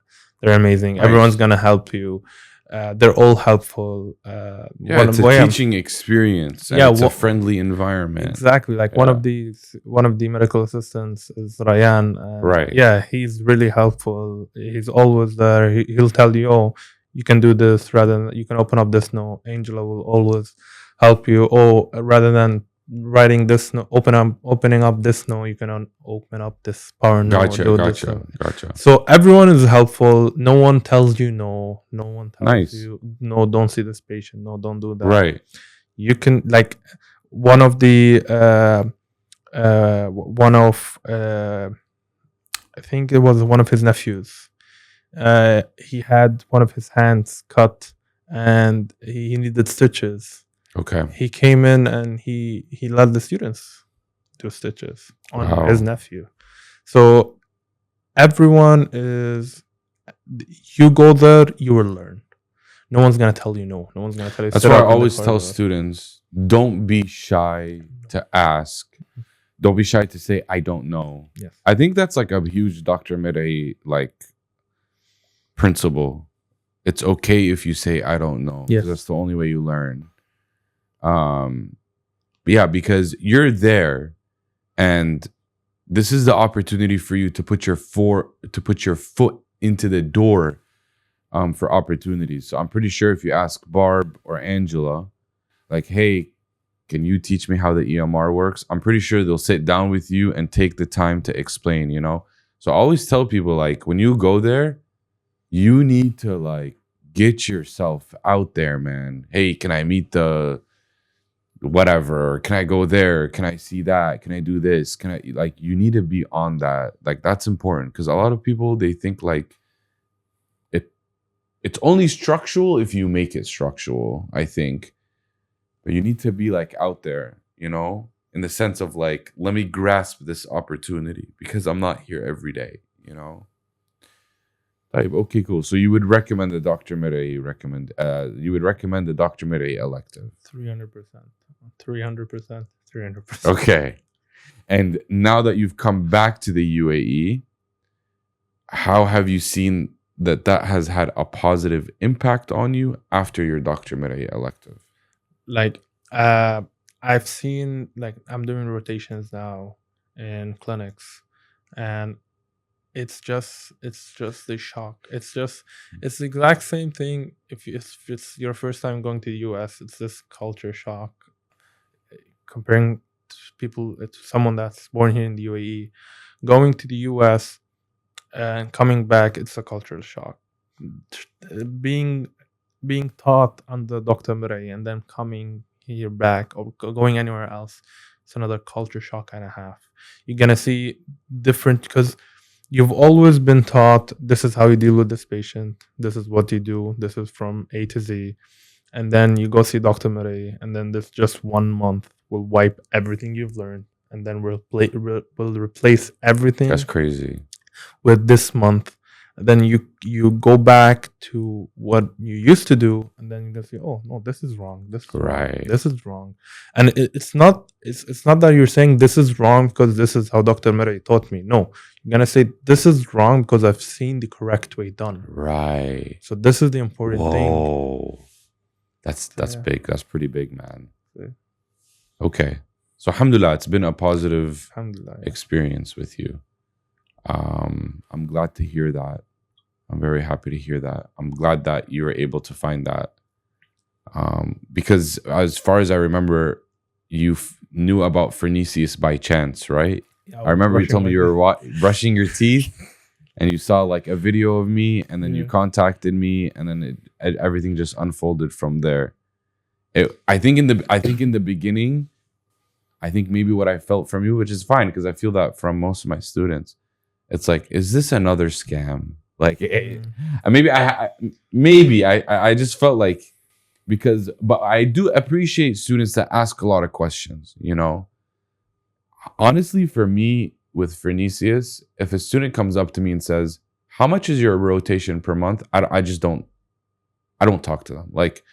amazing. Nice. Everyone's gonna help you. They're all helpful. It's a teaching experience. And it's a friendly environment. Exactly. Like one of the medical assistants is Ryan. Right. Yeah, he's really helpful. He's always there. He'll tell you, oh, you can do this, rather than you can open up this note. Angela will always help you. Oh, rather than writing this note, opening up this note, you can open up this power note. Gotcha. So everyone is helpful. No one tells you no. No one tells you no. Don't see this patient. No, don't do that. Right. You can, like, one of I think it was one of his nephews. He had one of his hands cut and he needed stitches. Okay. He came in and he let the students do stitches on his nephew. So everyone is, you go there, you will learn. no one's gonna tell you no. No one's gonna tell you. That's Sit why I up in the always tell corridor. students, don't be shy to ask. Don't be shy to say, I don't know. Yes. I think that's like a huge Dr. Midday like principle. It's okay if you say, I don't know. 'Cause Yes. that's the only way you learn. Yeah, because you're there and this is the opportunity for you to put your foot into the door for opportunities. So I'm pretty sure if you ask Barb or Angela, like, hey, can you teach me how the EMR works? I'm pretty sure they'll sit down with you and take the time to explain, you know? So I always tell people, like, when you go there, you need to, like, get yourself out there, man. Hey, can I meet the whatever? Can I go there? Can I see that? Can I do this? Can I, like, you need to be on that. Like, that's important because a lot of people, they think, like, it's only structural if you make it structural, I think. But you need to be like out there, you know, in the sense of like, let me grasp this opportunity because I'm not here every day, you know. Type, okay, cool. So you would recommend the Dr. Midday you would recommend the Dr. Midday elective. 300%. 300%. 300%. Okay. And now that you've come back to the UAE, how have you seen that has had a positive impact on you after your Dr. Midday elective? Like I've seen, like, I'm doing rotations now in clinics, and it's just the shock. It's the exact same thing. If it's your first time going to the US, it's this culture shock. Comparing to someone that's born here in the UAE, going to the US and coming back, it's a cultural shock. Being taught under Dr. Murray and then coming here back or going anywhere else, it's another culture shock and a half. You're gonna see different because you've always been taught this is how you deal with this patient, this is what you do, this is from A to Z, and then you go see Dr. Murray, and then this just 1 month will wipe everything you've learned, and then we'll replace everything. That's crazy. With this month, then you go back to what you used to do, and then you can say, oh no, this is wrong, this is Right. wrong, this is wrong. And it's not that you're saying this is wrong because this is how Dr. Murray taught me. No, you're gonna say this is wrong because I've seen the correct way done. Right. So this is the important thing. Whoa. That's Yeah. big. That's pretty big, man. Yeah. Okay. So alhamdulillah, it's been a positive Alhamdulillah, yeah. experience with you. I'm glad to hear that. I'm very happy to hear that. I'm glad that you were able to find that. Because as far as I remember, you knew about Phronesis by chance, right? Yeah, I remember you told me brushing you were brushing your teeth and you saw like a video of me and then you Yeah. contacted me and then everything just unfolded from there. I think in the beginning, I think maybe what I felt from you, which is fine because I feel that from most of my students, it's like, is this another scam? Like, maybe I just felt like but I do appreciate students that ask a lot of questions, you know. Honestly, for me with Phronesis, if a student comes up to me and says, how much is your rotation per month? I don't talk to them. Like,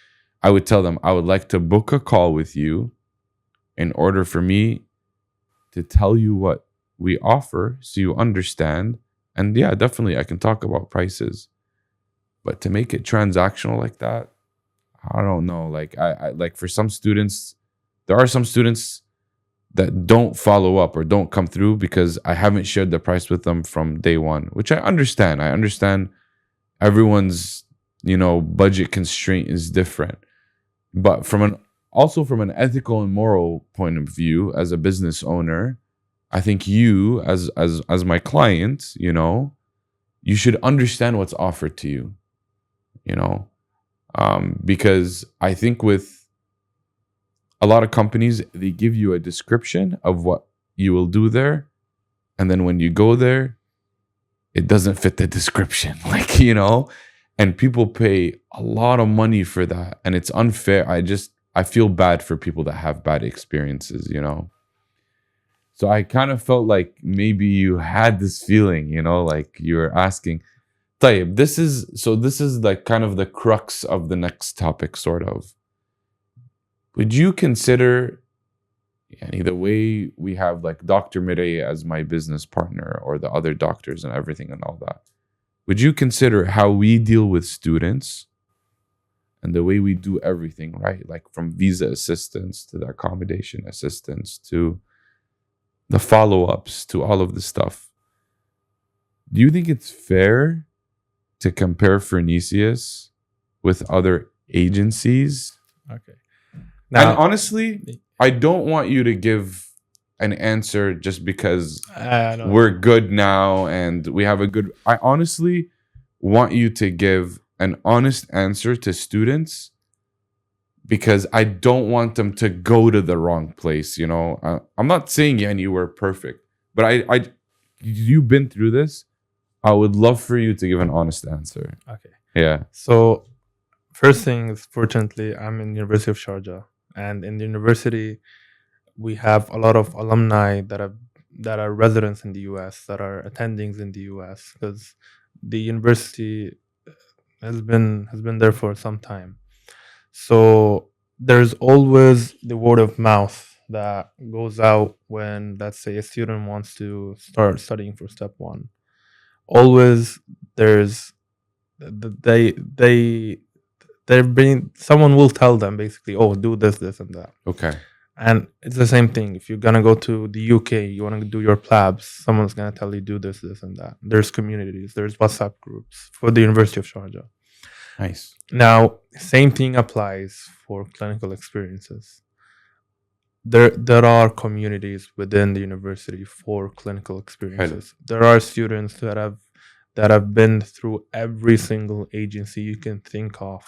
I would tell them, I would like to book a call with you in order for me to tell you what we offer so you understand. And yeah, definitely I can talk about prices. But to make it transactional like that, I don't know. Like I like for some students, there are some students that don't follow up or don't come through because I haven't shared the price with them from day one, which I understand. I understand everyone's, you know, budget constraint is different. But from an ethical and moral point of view, as a business owner, I think you as my client, you know, you should understand what's offered to you, you know, because I think with a lot of companies, they give you a description of what you will do there. And then when you go there, it doesn't fit the description, like, you know, and people pay a lot of money for that. And it's unfair. I feel bad for people that have bad experiences, you know. So I kind of felt like maybe you had this feeling, you know, like you were asking. طيب, this is like kind of the crux of the next topic, sort of. Would you consider the way we have like Dr. Mirey as my business partner, or the other doctors and everything and all that, would you consider how we deal with students and the way we do everything, right? Like from visa assistance to the accommodation assistance to the follow-ups to all of the stuff. Do you think it's fair to compare Phronesis with other agencies? Okay. And honestly, I don't want you to give an answer just because we're good now and we have a good... I honestly want you to give an honest answer to students, because I don't want them to go to the wrong place. I'm not saying you were perfect, but you've been through this. I would love for you to give an honest answer. Okay. Yeah. So first thing is, fortunately, I'm in University of Sharjah, and in the university, we have a lot of alumni that are residents in the US, that are attendings in the US, because the university has been there for some time. So there's always the word of mouth that goes out when, let's say, a student wants to start studying for step one. Always there's someone will tell them basically, oh, do this and that. Okay. And it's the same thing. If you're gonna go to the UK, you want to do your plabs, someone's gonna tell you do this and that. There's communities, there's WhatsApp groups for the University of Sharjah. Nice. Now, same thing applies for clinical experiences. There are communities within the university for clinical experiences. There are students that have been through every single agency you can think of.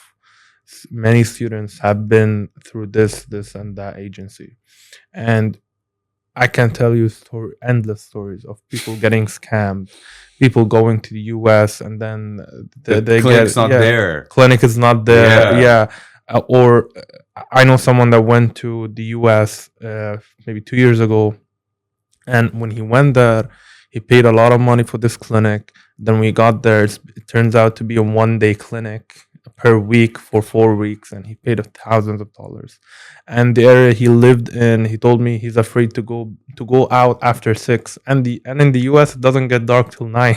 Many students have been through this and that agency, and I can tell you endless stories of people getting scammed, people going to the US and then the clinic's not there. Clinic is not there. Yeah. Or I know someone that went to the US maybe 2 years ago, and when he went there, he paid a lot of money for this clinic. Then we got there, it turns out to be a one-day clinic per week for 4 weeks, and he paid thousands of dollars. And the area he lived in, he told me he's afraid to go out after 6, and in the US it doesn't get dark till 9.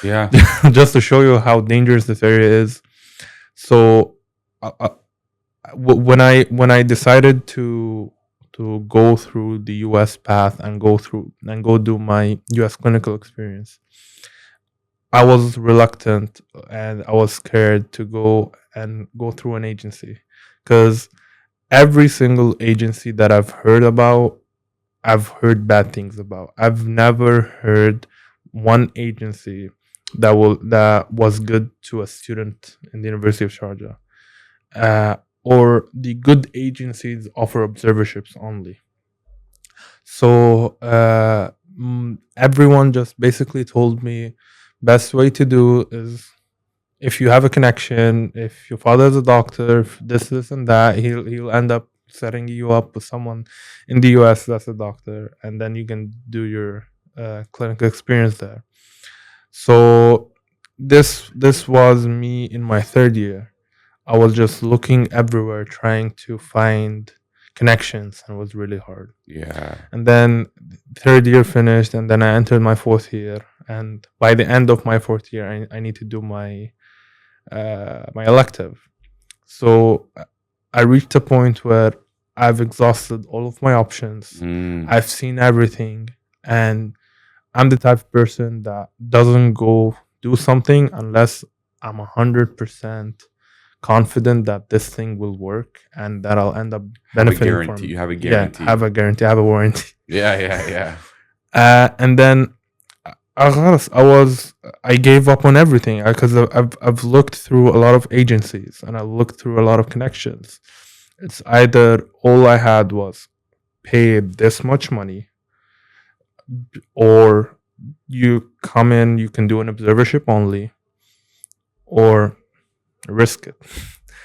Yeah. Just to show you how dangerous this area is. So when I decided to go through the US path and go do my US clinical experience, I was reluctant and I was scared to go through an agency, because every single agency that I've heard about, I've heard bad things about. I've never heard one agency that was good to a student in the University of Sharjah. Or the good agencies offer observerships only. So everyone just basically told me, best way to do is, if you have a connection, if your father is a doctor, if this and that, he'll end up setting you up with someone in the US that's a doctor, and then you can do your clinical experience there. So this was me in my third year. I was just looking everywhere, trying to find connections, and it was really hard. Yeah. And then third year finished, and then I entered my fourth year. And by the end of my fourth year, I need to do my elective. So I reached a point where I've exhausted all of my options. I've seen everything, and I'm the type of person that doesn't go do something unless I'm 100% confident that this thing will work and that I'll end up benefiting from it. You have a guarantee. Yeah, have a guarantee. I have a warranty. Yeah. And then I gave up on everything, because I've looked through a lot of agencies and I looked through a lot of connections. It's either all I had was pay this much money, or you come in, you can do an observership only, or risk it.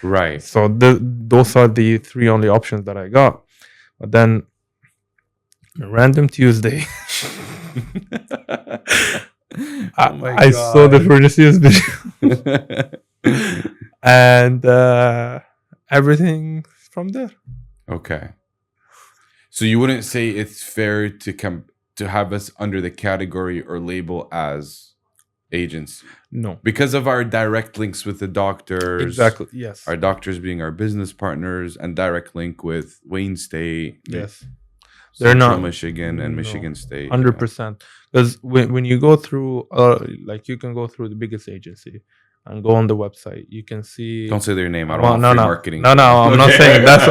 Right. So those are the three only options that I got. But then a random Tuesday, Oh my I saw the God. Phronesis video and everything from there. Okay. So you wouldn't say it's fair to have us under the category or label as agency No, because of our direct links with the doctors. exactly. Yes, Our doctors being our business partners and direct link with Wayne State, yes. They're Central not. Michigan, and No, Michigan State. 100%. Because when you go through, like you can go through the biggest agency and go on the website, you can see. Don't say their name. I don't Well, want free marketing. no. I'm not Okay. saying that's.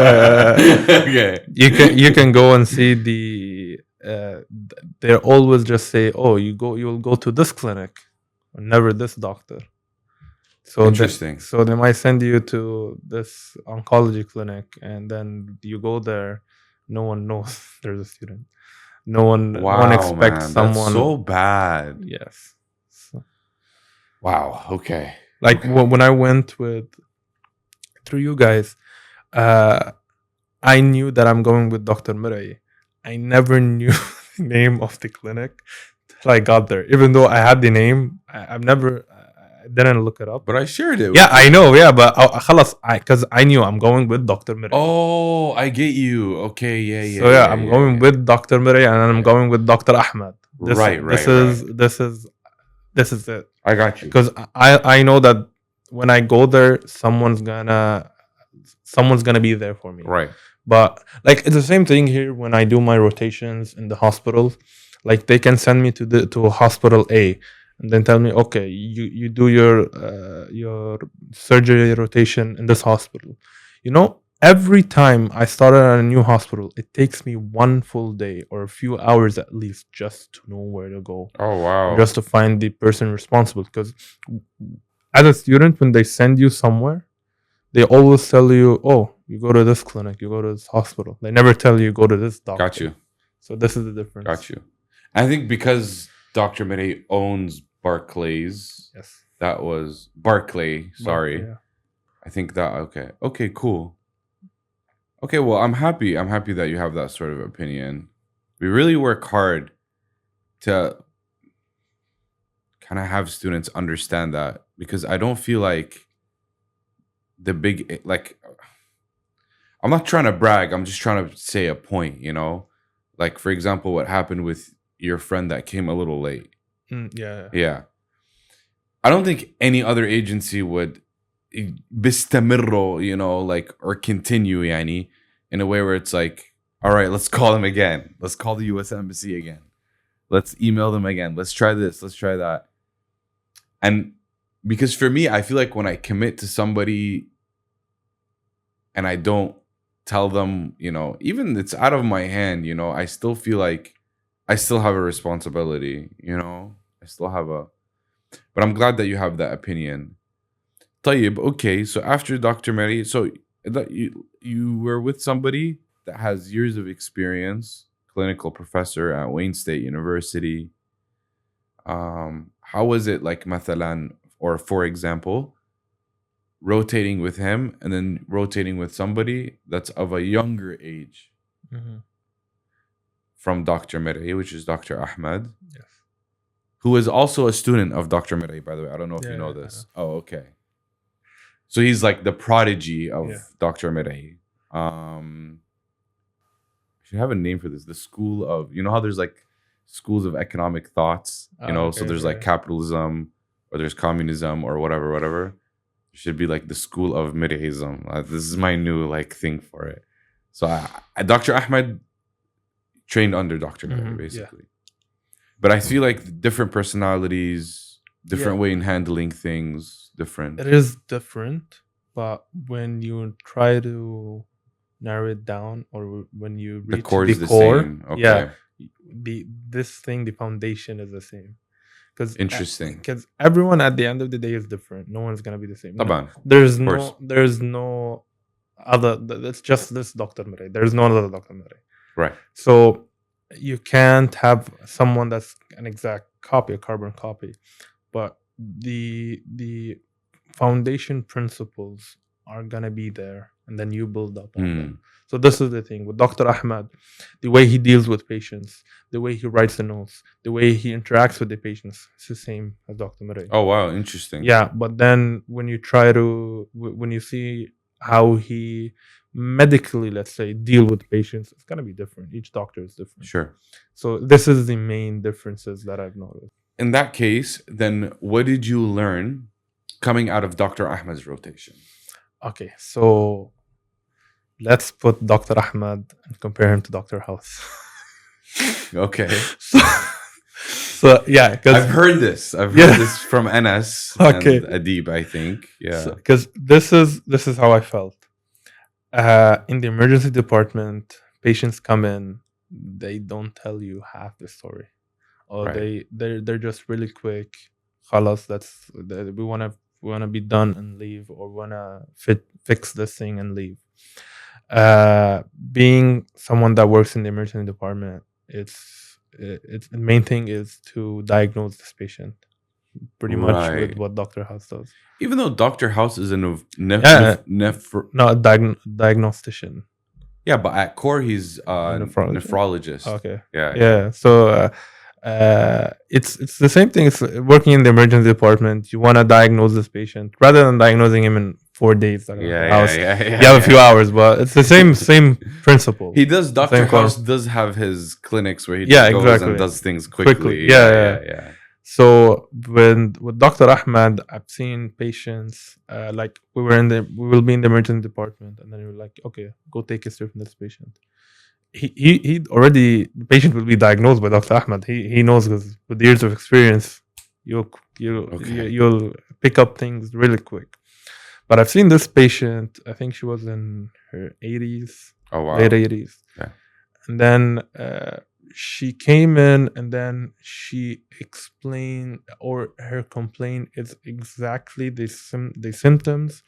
Okay. You can go and see the. They always just say, "Oh, you'll go to this clinic, never this doctor." So Interesting. so they might send you to this oncology clinic, and then you go there. No one knows there's a student. No one expects man, someone. that's so bad. Yes. So, Wow. Okay. like Okay. when I went through you guys, I knew that I'm going with Dr. Mirai. I never knew the name of the clinic till I got there. Even though I had the name, I didn't look it up. But I shared it. Yeah, I know. Yeah, but because I knew I'm going with Dr. Mirai. Oh, I get you. Okay. Yeah. So yeah, I'm going with Dr. Mirai, and I'm going with Dr. Ahmed. Right. This is it. I got you. Because I know that when I go there, someone's gonna be there for me. Right. But like it's the same thing here when I do my rotations in the hospital. Like they can send me to hospital A, and then tell me, okay, you do your surgery rotation in this hospital. Every time I start at a new hospital, it takes me one full day or a few hours at least just to know where to go. Oh wow. Just to find the person responsible. Because as a student, when they send you somewhere, they always tell you, oh, you go to this clinic, you go to this hospital. They never tell you go to this doctor. Got you. So this is the difference. Got you. I think because Dr. Mede owns Barclays. Yes. That was Barclay. Sorry. Yeah. I think that okay. Okay, cool. Okay, well, I'm happy. I'm happy that you have that sort of opinion. We really work hard to kind of have students understand that because I don't feel like I'm not trying to brag. I'm just trying to say a point, Like, for example, what happened with your friend that came a little late. Yeah. Yeah. I don't think any other agency would bistamirro, or continue, yani, in a way where it's like, all right, let's call them again. Let's call the US Embassy again. Let's email them again. Let's try this. Let's try that. And because for me, I feel like when I commit to somebody and I don't tell them, even it's out of my hand, I still feel like I still have a responsibility, I still have but I'm glad that you have that opinion. Tayyib, okay, so after Dr. Mary, so that you were with somebody that has years of experience, clinical professor at Wayne State University. How was it like, mathalan, or for example, rotating with him and then rotating with somebody that's of a younger age from Dr. Mary, which is Dr. Ahmed? Yes. Who is also a student of Dr. Mary, by the way. I don't know if you know this. Oh, okay. So he's like the prodigy of Dr. Mary. Should have a name for this. The school of, how there's like schools of economic thoughts, so there's like capitalism or there's communism or whatever. It should be like the school of Miriism. This is my new like thing for it. So Dr. Ahmed trained under Dr. Mary, basically. But I feel like different personalities, different way in handling things, different. It is different, but when you try to narrow it down, or when you reach the core, same. Okay. the foundation is the same. Interesting. Because everyone at the end of the day is different. No one's gonna be the same. There's no other. It's just this Dr. Mary. There's no other Dr. Mary. Right. So you can't have someone that's an exact copy, a carbon copy, but the foundation principles are gonna be there, and then you build up on them. So this is the thing with Dr. Ahmed, the way he deals with patients, the way he writes the notes, the way he interacts with the patients, it's the same as Dr. Murray. Oh wow, interesting. Yeah, but then when you try to, when you see how he medically, let's say, deal with patients, it's gonna be different. Each doctor is different. Sure. So this is the main differences that I've noticed. In that case, then what did you learn coming out of Dr. Ahmed's rotation? Okay, so let's put Dr. Ahmed and compare him to Dr. House. Okay. So yeah, because I've heard this. I've heard this from Enes and Adib, I think. Yeah. Because this is how I felt. In the emergency department, patients come in, they don't tell you half the story, or they're just really quick. Khalas, we wanna be done and leave, or wanna fix this thing and leave. Being someone that works in the emergency department, it's the main thing is to diagnose this patient, pretty much with what Dr. House does. Even though Dr. House is a diagnostician. Yeah, but at core he's a nephrologist. Okay. Yeah. So it's the same thing. It's working in the emergency department. You want to diagnose this patient rather than diagnosing him in 4 days. You have a few hours, but it's the same principle. He does. Dr. House does have his clinics where he goes and does things quickly. Yeah. So with Dr. Ahmed, I've seen patients like we will be in the emergency department, and then we're like, okay, go take history from this patient. He already, the patient will be diagnosed by Dr. Ahmed. He knows, because with years of experience, you'll pick up things really quick. But I've seen this patient. I think she was in her 80s, late 80s, and then she came in, and then she explained, or her complaint is exactly the symptoms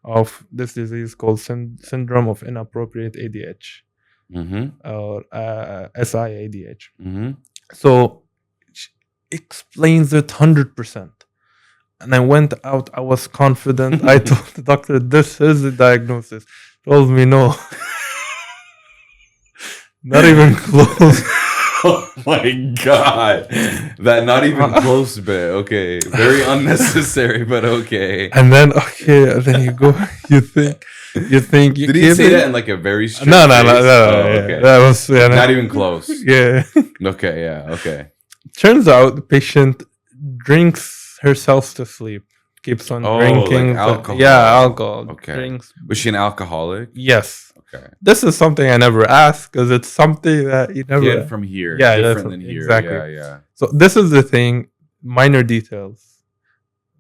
of this disease called syndrome of inappropriate ADH. Or SIADH. So she explains it 100%. And I went out, I was confident. I told the doctor, this is the diagnosis. Told me no. Not even close. Oh my God. That not even close bit. Okay. Very unnecessary, but okay. And then you go, you think. Did he say that in like a very strict No. Okay. That was not even close. Yeah. Okay. Yeah. Okay. Turns out the patient drinks herself to sleep. Keeps on drinking. Like alcohol. Alcohol. Okay. Drinks. Was she an alcoholic? Yes. Okay. This is something I never asked, because it's something that you never get from here. Yeah, different than here. Exactly. Yeah. So this is the thing, minor details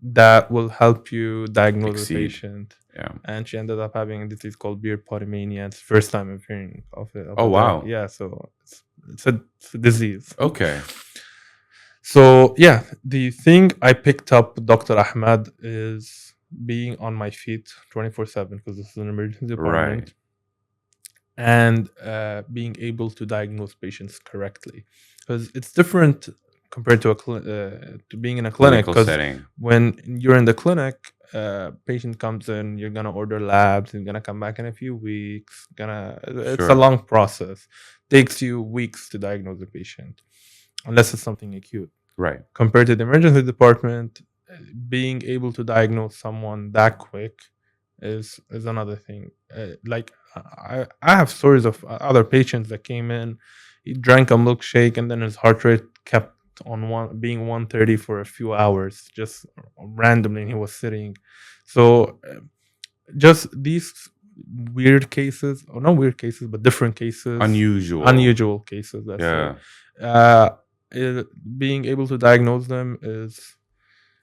that will help you diagnose the patient. Yeah. And she ended up having a disease called beer potomania. It's the first time I'm hearing of it. Wow. Yeah. So it's a disease. Okay. So yeah, the thing I picked up with Dr. Ahmed is being on my feet 24/7, because this is an emergency department. Right. And being able to diagnose patients correctly, because it's different compared to to being in a clinic. Because when you're in the clinic, patient comes in, you're gonna order labs, you're gonna come back in a few weeks. It's a long process. Takes you weeks to diagnose a patient, unless it's something acute. Right. Compared to the emergency department, being able to diagnose someone that quick is another thing. Like I have stories of other patients that came in, he drank a milkshake, and then his heart rate kept on being 130 for a few hours, just randomly, and he was sitting. So just these weird cases, or not weird cases, but different cases, unusual cases. Being able to diagnose them is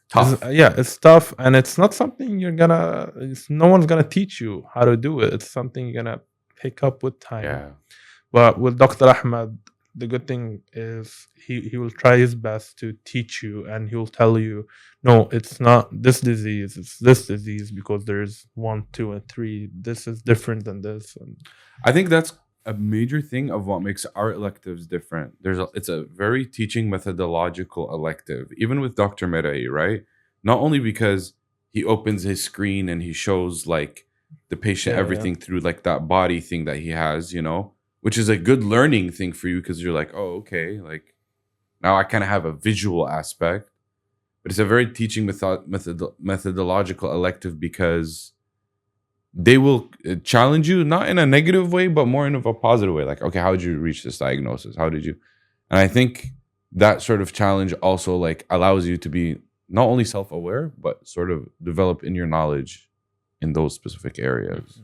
tough. It's tough, and it's not something no one's gonna teach you how to do it. It's something you're gonna pick up with time. But with Dr. Ahmed, the good thing is he will try his best to teach you, and he'll tell you, no, it's not this disease, it's this disease, because there's 1, 2, and 3. This is different than this. And I think that's a major thing of what makes our electives different. It's a very teaching methodological elective, even with Dr. Mirai, right? Not only because he opens his screen and he shows like the patient Yeah, everything through like that body thing that he has, which is a good learning thing for you because you're like, oh, okay, like now I kind of have a visual aspect. But it's a very teaching methodological elective because they will challenge you, not in a negative way, but more in a positive way. Like, okay, how did you reach this diagnosis? How did you? And I think that sort of challenge also like allows you to be not only self-aware, but sort of develop in your knowledge in those specific areas.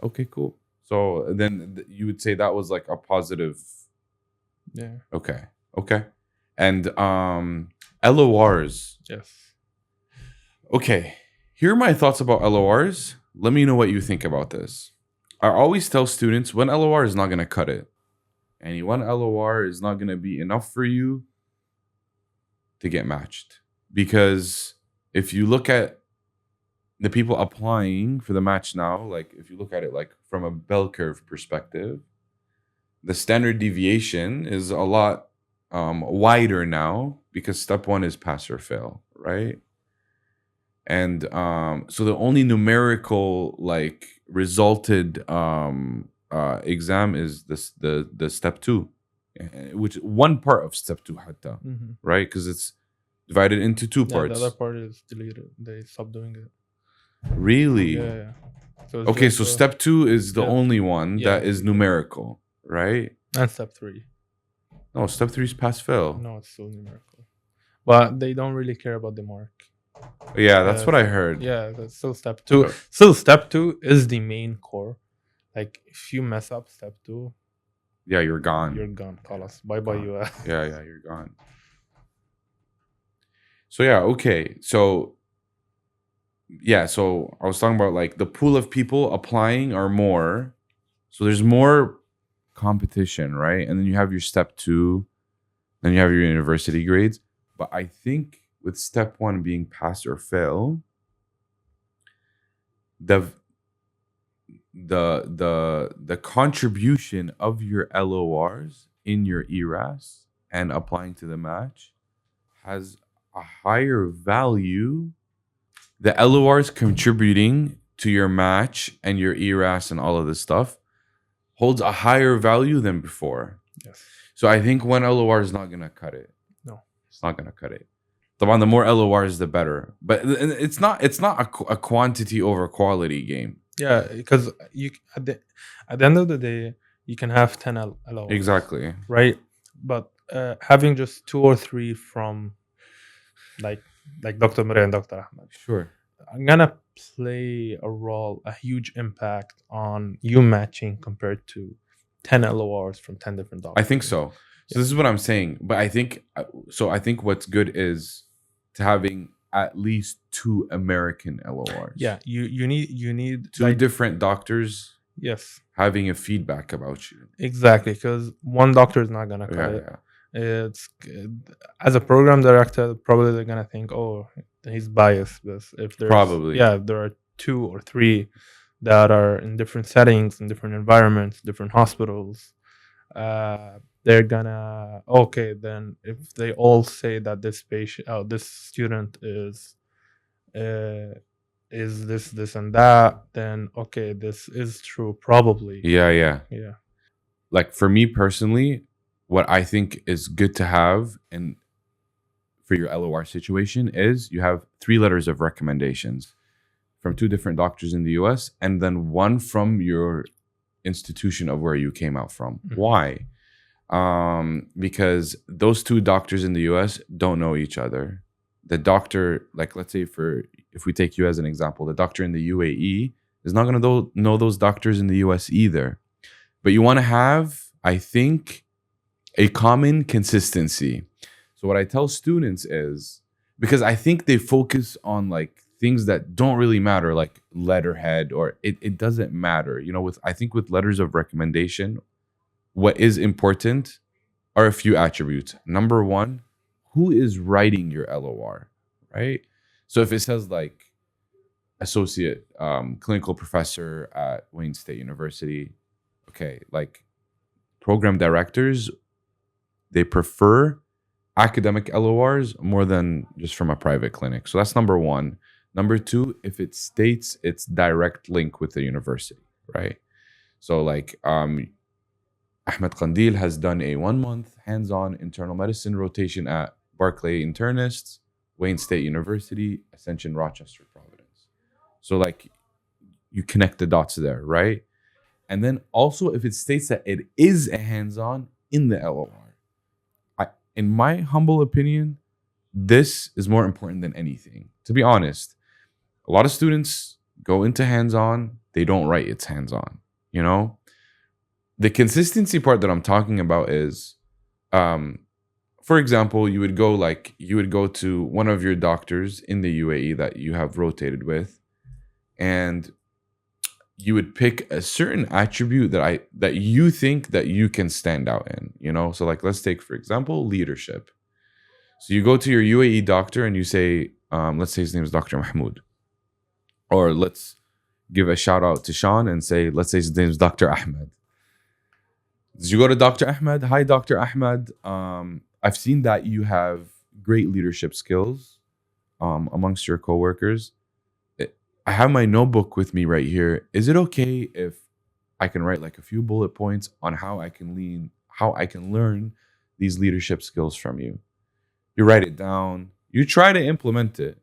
Okay, cool. So then you would say that was like a positive. Yeah. Okay. And LORs. Yes. Okay. Here are my thoughts about LORs. Let me know what you think about this. I always tell students one LOR is not going to cut it. And one LOR is not going to be enough for you to get matched. Because if you look at the people applying for the match now, like if you look at it like from a bell curve perspective, the standard deviation is a lot wider now because step 1 is pass or fail, right? And so the only numerical like resulted exam is the step 2, which one part of step 2 hatta, right? Because it's divided into 2 parts. The other part is deleted. They stopped doing it. Really? Yeah. So okay, so step 2 is the only one that is numerical, right? And step 3. No, step 3 is pass fail. No, it's still numerical. But they don't really care about the mark. Yeah, that's what I heard. Yeah, that's still step 2. Still, step 2 is the main core. Like, if you mess up step 2, yeah, you're gone. You're gone. Call us. Bye-bye, you. Yeah, you're gone. So, yeah, okay. So I was talking about, like, the pool of people applying are more. So there's more competition, right? And then you have your step 2. Then you have your university grades. But I think with step 1 being pass or fail, the contribution of your LORs in your ERAS and applying to the match has a higher value. The LORs contributing to your match and your ERAS and all of this stuff holds a higher value than before. Yes. So I think one LOR is not going to cut it. No. It's not going to cut it. The more LORs, the better. But it's not a quantity over quality game. Yeah, because you at the end of the day, you can have 10 LORs. Exactly. Right? But having just 2 or 3 from like Dr. Murray and Dr. Ahmed. Sure. I'm gonna play a huge impact on you matching compared to 10 LORs from 10 different doctors. I think so. So this is what I'm saying. But I think what's good is to having at least 2 American LORs. Yeah, you need 2 different doctors. Yes. Having a feedback about you. Exactly, because one doctor is not gonna cut it. Yeah. It's as a program director, probably they're gonna think, oh, he's biased. If there's there are 2 or 3 that are in different settings, in different environments, different hospitals. They're gonna then if they all say that this student is this and that, then this is true probably. Yeah. Yeah. Like for me personally, what I think is good to have and for your LOR situation is you have 3 letters of recommendations from 2 different doctors in the US and then 1 from your institution of where you came out from. Mm-hmm. Why? Because those 2 doctors in the US don't know each other. The doctor, like let's say if we take you as an example, the doctor in the UAE is not going to know those doctors in the US either. But you want to have, I think, a common consistency. So what I tell students is, because I think they focus on like things that don't really matter, like letterhead, or it doesn't matter. I think with letters of recommendation, what is important are a few attributes. Number 1, who is writing your LOR, right? So if it says like associate clinical professor at Wayne State University, okay, like program directors, they prefer academic LORs more than just from a private clinic. So that's number 1. Number two, if it states its direct link with the university, right? So like Ahmed Kandil has done a 1 month hands-on internal medicine rotation at Barclay Internists, Wayne State University, Ascension Rochester Providence. So like you connect the dots there, right? And then also if it states that it is a hands-on in the LOR, in my humble opinion, this is more important than anything. To be honest, a lot of students go into hands-on, they don't write it's hands-on, you know? The consistency part that I'm talking about is, for example, you would go to one of your doctors in the UAE that you have rotated with, and you would pick a certain attribute that you think that you can stand out in, you know? So like let's take, for example, leadership. So you go to your UAE doctor and you say, let's say his name is Dr. Mahmoud. Or let's give a shout out to Sean and say, let's say his name is Dr. Ahmed. Did you go to Dr. Ahmed? Hi, Dr. Ahmed. I've seen that you have great leadership skills amongst your coworkers. I have my notebook with me right here. Is it okay if I can write like a few bullet points on how I can learn these leadership skills from you? You write it down. You try to implement it.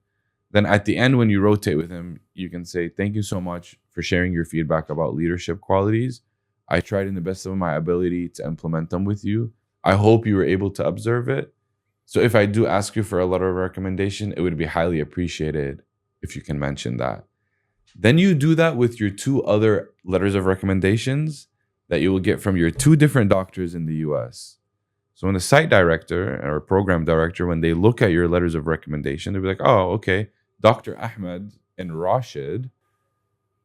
Then at the end, when you rotate with him, you can say, thank you so much for sharing your feedback about leadership qualities. I tried in the best of my ability to implement them with you. I hope you were able to observe it. So if I do ask you for a letter of recommendation, it would be highly appreciated if you can mention that. Then you do that with your 2 other letters of recommendations that you will get from your 2 different doctors in the US. So when the site director or program director, when they look at your letters of recommendation, they'll be like, oh, okay, Dr. Ahmed and Rashid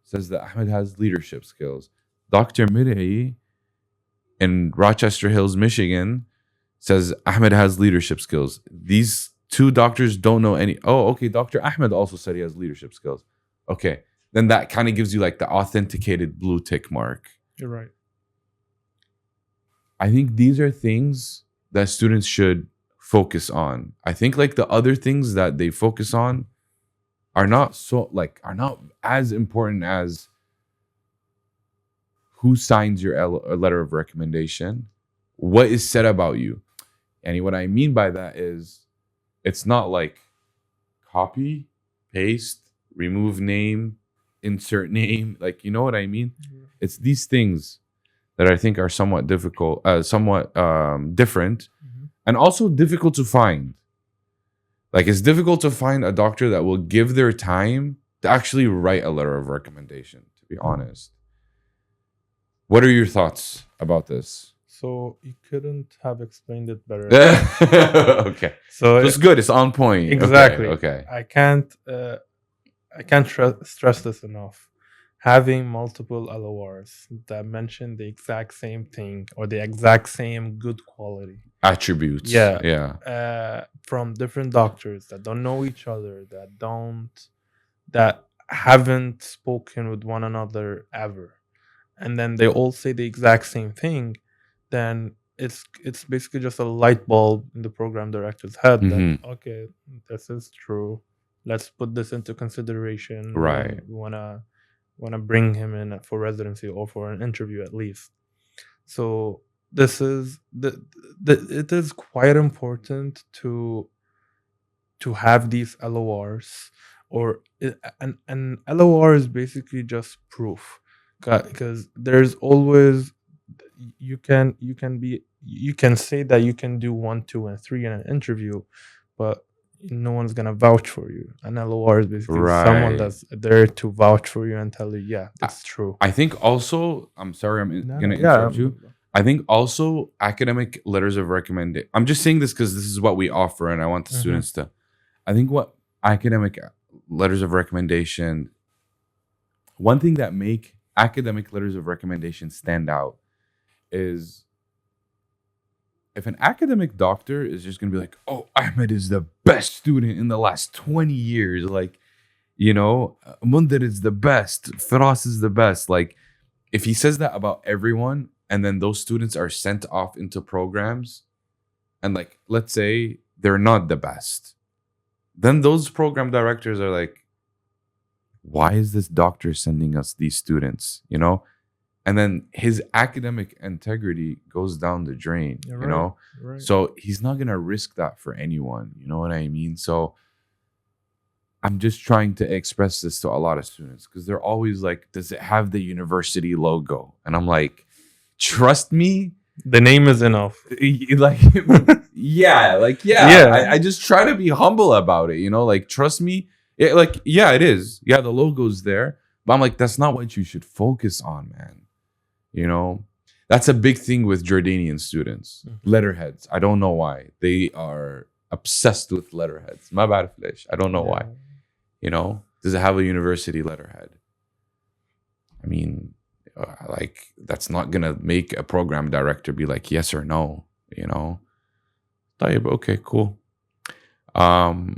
says that Ahmed has leadership skills. Dr. Mir'i in Rochester Hills, Michigan says Ahmed has leadership skills. These 2 doctors don't know any. Oh, okay, Dr. Ahmed also said he has leadership skills. Okay, then that kind of gives you like the authenticated blue tick mark. You're right. I think these are things that students should focus on. I think like the other things that they focus on are not as important as who signs your letter of recommendation, what is said about you. And what I mean by that is it's not like copy, paste, remove name, insert name. Like, you know what I mean? Yeah. It's these things that I think are somewhat difficult, different, and also difficult to find. Like, it's difficult to find a doctor that will give their time to actually write a letter of recommendation, to be honest. What are your thoughts about this? So you couldn't have explained it better. Okay. So it's good. It's on point. Exactly. Okay. I can't stress this enough. Having multiple LORs that mention the exact same thing or the exact same good quality attributes. Yeah. From different doctors that don't know each other, that haven't spoken with one another ever, and then they all say the exact same thing, then it's basically just a light bulb in the program director's head that, okay, this is true. Let's put this into consideration. Right. We wanna bring him in for residency or for an interview at least. So this is it is quite important to have these LORs, or an LOR is basically just proof, because there's always you can say that you can do 1, 2, and 3 in an interview, but no one's gonna vouch for you. An LOR is basically someone that's there to vouch for you and tell you, yeah, that's true. I think also, I'm sorry, gonna interrupt you. I think also academic letters of recommendation. I'm just saying this because this is what we offer, and I want the students to. I think what academic letters of recommendation. One thing that make academic letters of recommendation stand out is if an academic doctor is just going to be like, oh, Ahmed is the best student in the last 20 years. Like, you know, Mundir is the best. Firas is the best. Like, if he says that about everyone, and then those students are sent off into programs, and like, let's say they're not the best, then those program directors are like, why is this doctor sending us these students? You know, and then his academic integrity goes down the drain. You're You right. know, Right. so he's not gonna risk that for anyone. You know what I mean? So I'm just trying to express this to a lot of students because they're always like, does it have the university logo? And I'm like, trust me, The name is enough. like, yeah, Yeah. I just try to be humble about it, you know, like, trust me. Like, yeah, it is. Yeah, the logo's there. But I'm like, that's not what you should focus on, man. You know, that's a big thing with Jordanian students. Letterheads. I don't know why. They are obsessed with letterheads. My bad, Flesh. I don't know why. You know, does it have a university letterhead? I mean, like, that's not gonna make a program director be like yes or no. You know, okay, cool. I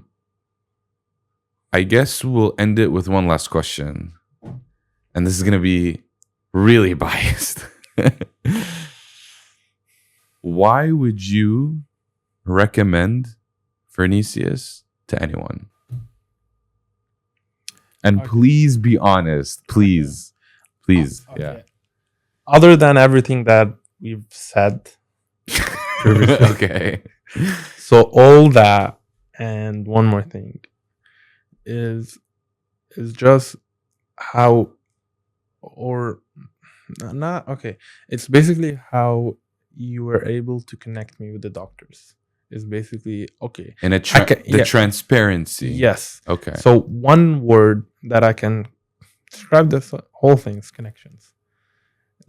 guess we'll end it with one last question, and this is gonna be really biased. Why would you recommend Phronesis to anyone? And Okay. please be honest. Please. Please. Okay. Yeah. Other than everything that we've said previously. Okay. So all that and one more thing is just how, or not okay. It's basically how you were able to connect me with the doctors. Is basically okay. And transparency. Yes. Okay. So one word that I can describe this whole thing is connections.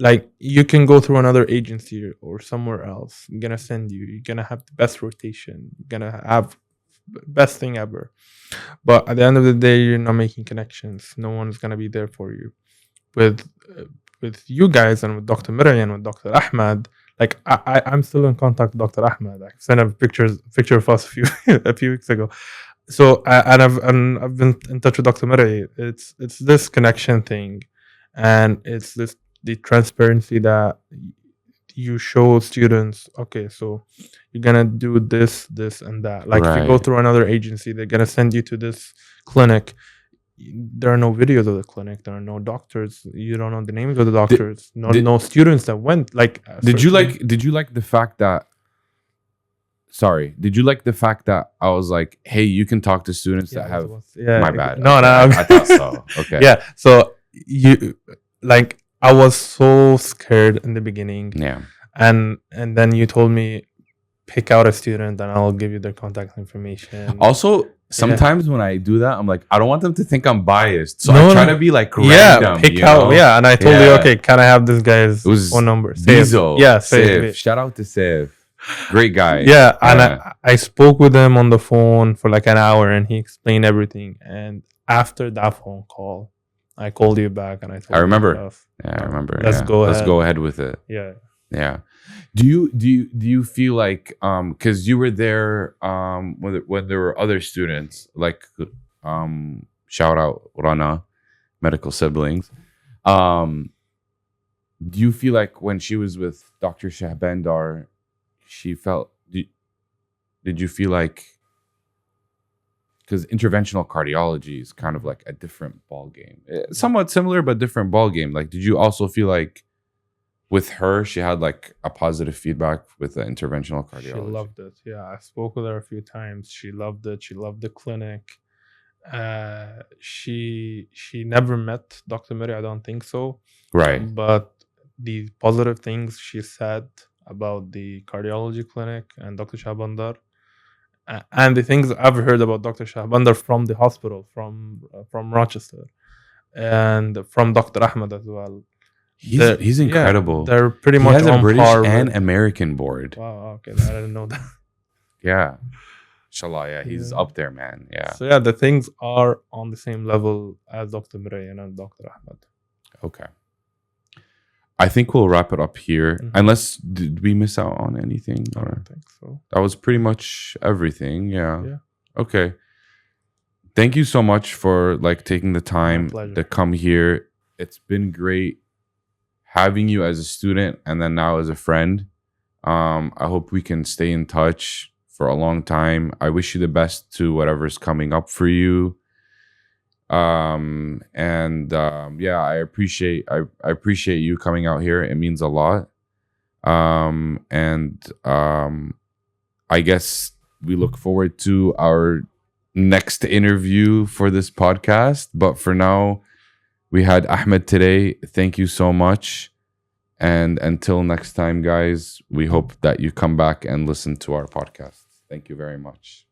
Like, you can go through another agency or somewhere else. I'm gonna send you. You're gonna have the best rotation. You're gonna have best thing ever. But at the end of the day, you're not making connections. No one's gonna be there for you. With you guys and with Dr. Mirai and with Dr. Ahmed, like I'm still in contact with Dr. Ahmed. I sent a picture of us a few weeks ago. So I've been in touch with Dr. Mirai. It's this connection thing, and it's the transparency that you show students. Okay, so you're gonna do this, and that. Like, if you go Right. through another agency, they're gonna send you to this clinic. There are no videos of the clinic. There are no doctors. You don't know the names of the doctors. No students that went. Like, Did you like the fact that? Sorry, did you like the fact that I was like, hey, you can talk to students that have. Yeah, My bad. No, Okay, no. I thought so. Okay. Yeah. So you, like, I was so scared in the beginning, Yeah. and then you told me, pick out a student and I'll give you their contact information. Also, sometimes when I do that, I'm like, I don't want them to think I'm biased, so No, I try no. to be like Yeah, random. pick you out. know? Yeah, and I told you, Yeah. okay, can I have this guy's It was phone number? Save. Bizo. Yeah, Save. Shout out to Save. Great guy. Yeah, and Yeah. I spoke with him on the phone for like an hour, and he explained everything. And after that phone call, I called you back, and I told I remember. you stuff. Yeah, I remember. Let's go ahead. Let's go ahead with it. Yeah. Yeah. Do you feel like because you were there when there were other students, like shout out Rana, medical siblings. Do you feel like when she was with Dr. Shahbandar, she felt did you feel like, because interventional cardiology is kind of like a different ball game, somewhat similar but different ball game, like did you also feel like with her, she had like a positive feedback with the interventional cardiology? She loved it. Yeah, I spoke with her a few times. She loved it. She loved the clinic. She never met Dr. Miri, I don't think so. Right. But the positive things she said about the cardiology clinic and Dr. Shahbandar, and the things I've heard about Dr. Shahbandar from the hospital, from Rochester, and from Dr. Ahmed as well. He's incredible. Yeah, they're pretty much has a on British par and with- American board. Wow, okay, I didn't know that. Yeah. Inshallah, yeah, he's Yeah. up there, man. Yeah. So yeah, the things are on the same level as Dr. Mirai and Dr. Ahmed. Okay. I think we'll wrap it up here. Mhm. Unless, did we miss out on anything? I Or don't think so. that was pretty much everything. Yeah. Yeah. Okay. Thank you so much for like taking the time pleasure. to come here. It's been great having you as a student and then now as a friend. I hope we can stay in touch for a long time. I wish you the best to whatever's coming up for you. Yeah, I appreciate you coming out here. It means a lot. I guess we look forward to our next interview for this podcast. But for now, we had Ahmed today. Thank you so much. And until next time, guys, we hope that you come back and listen to our podcast. Thank you very much.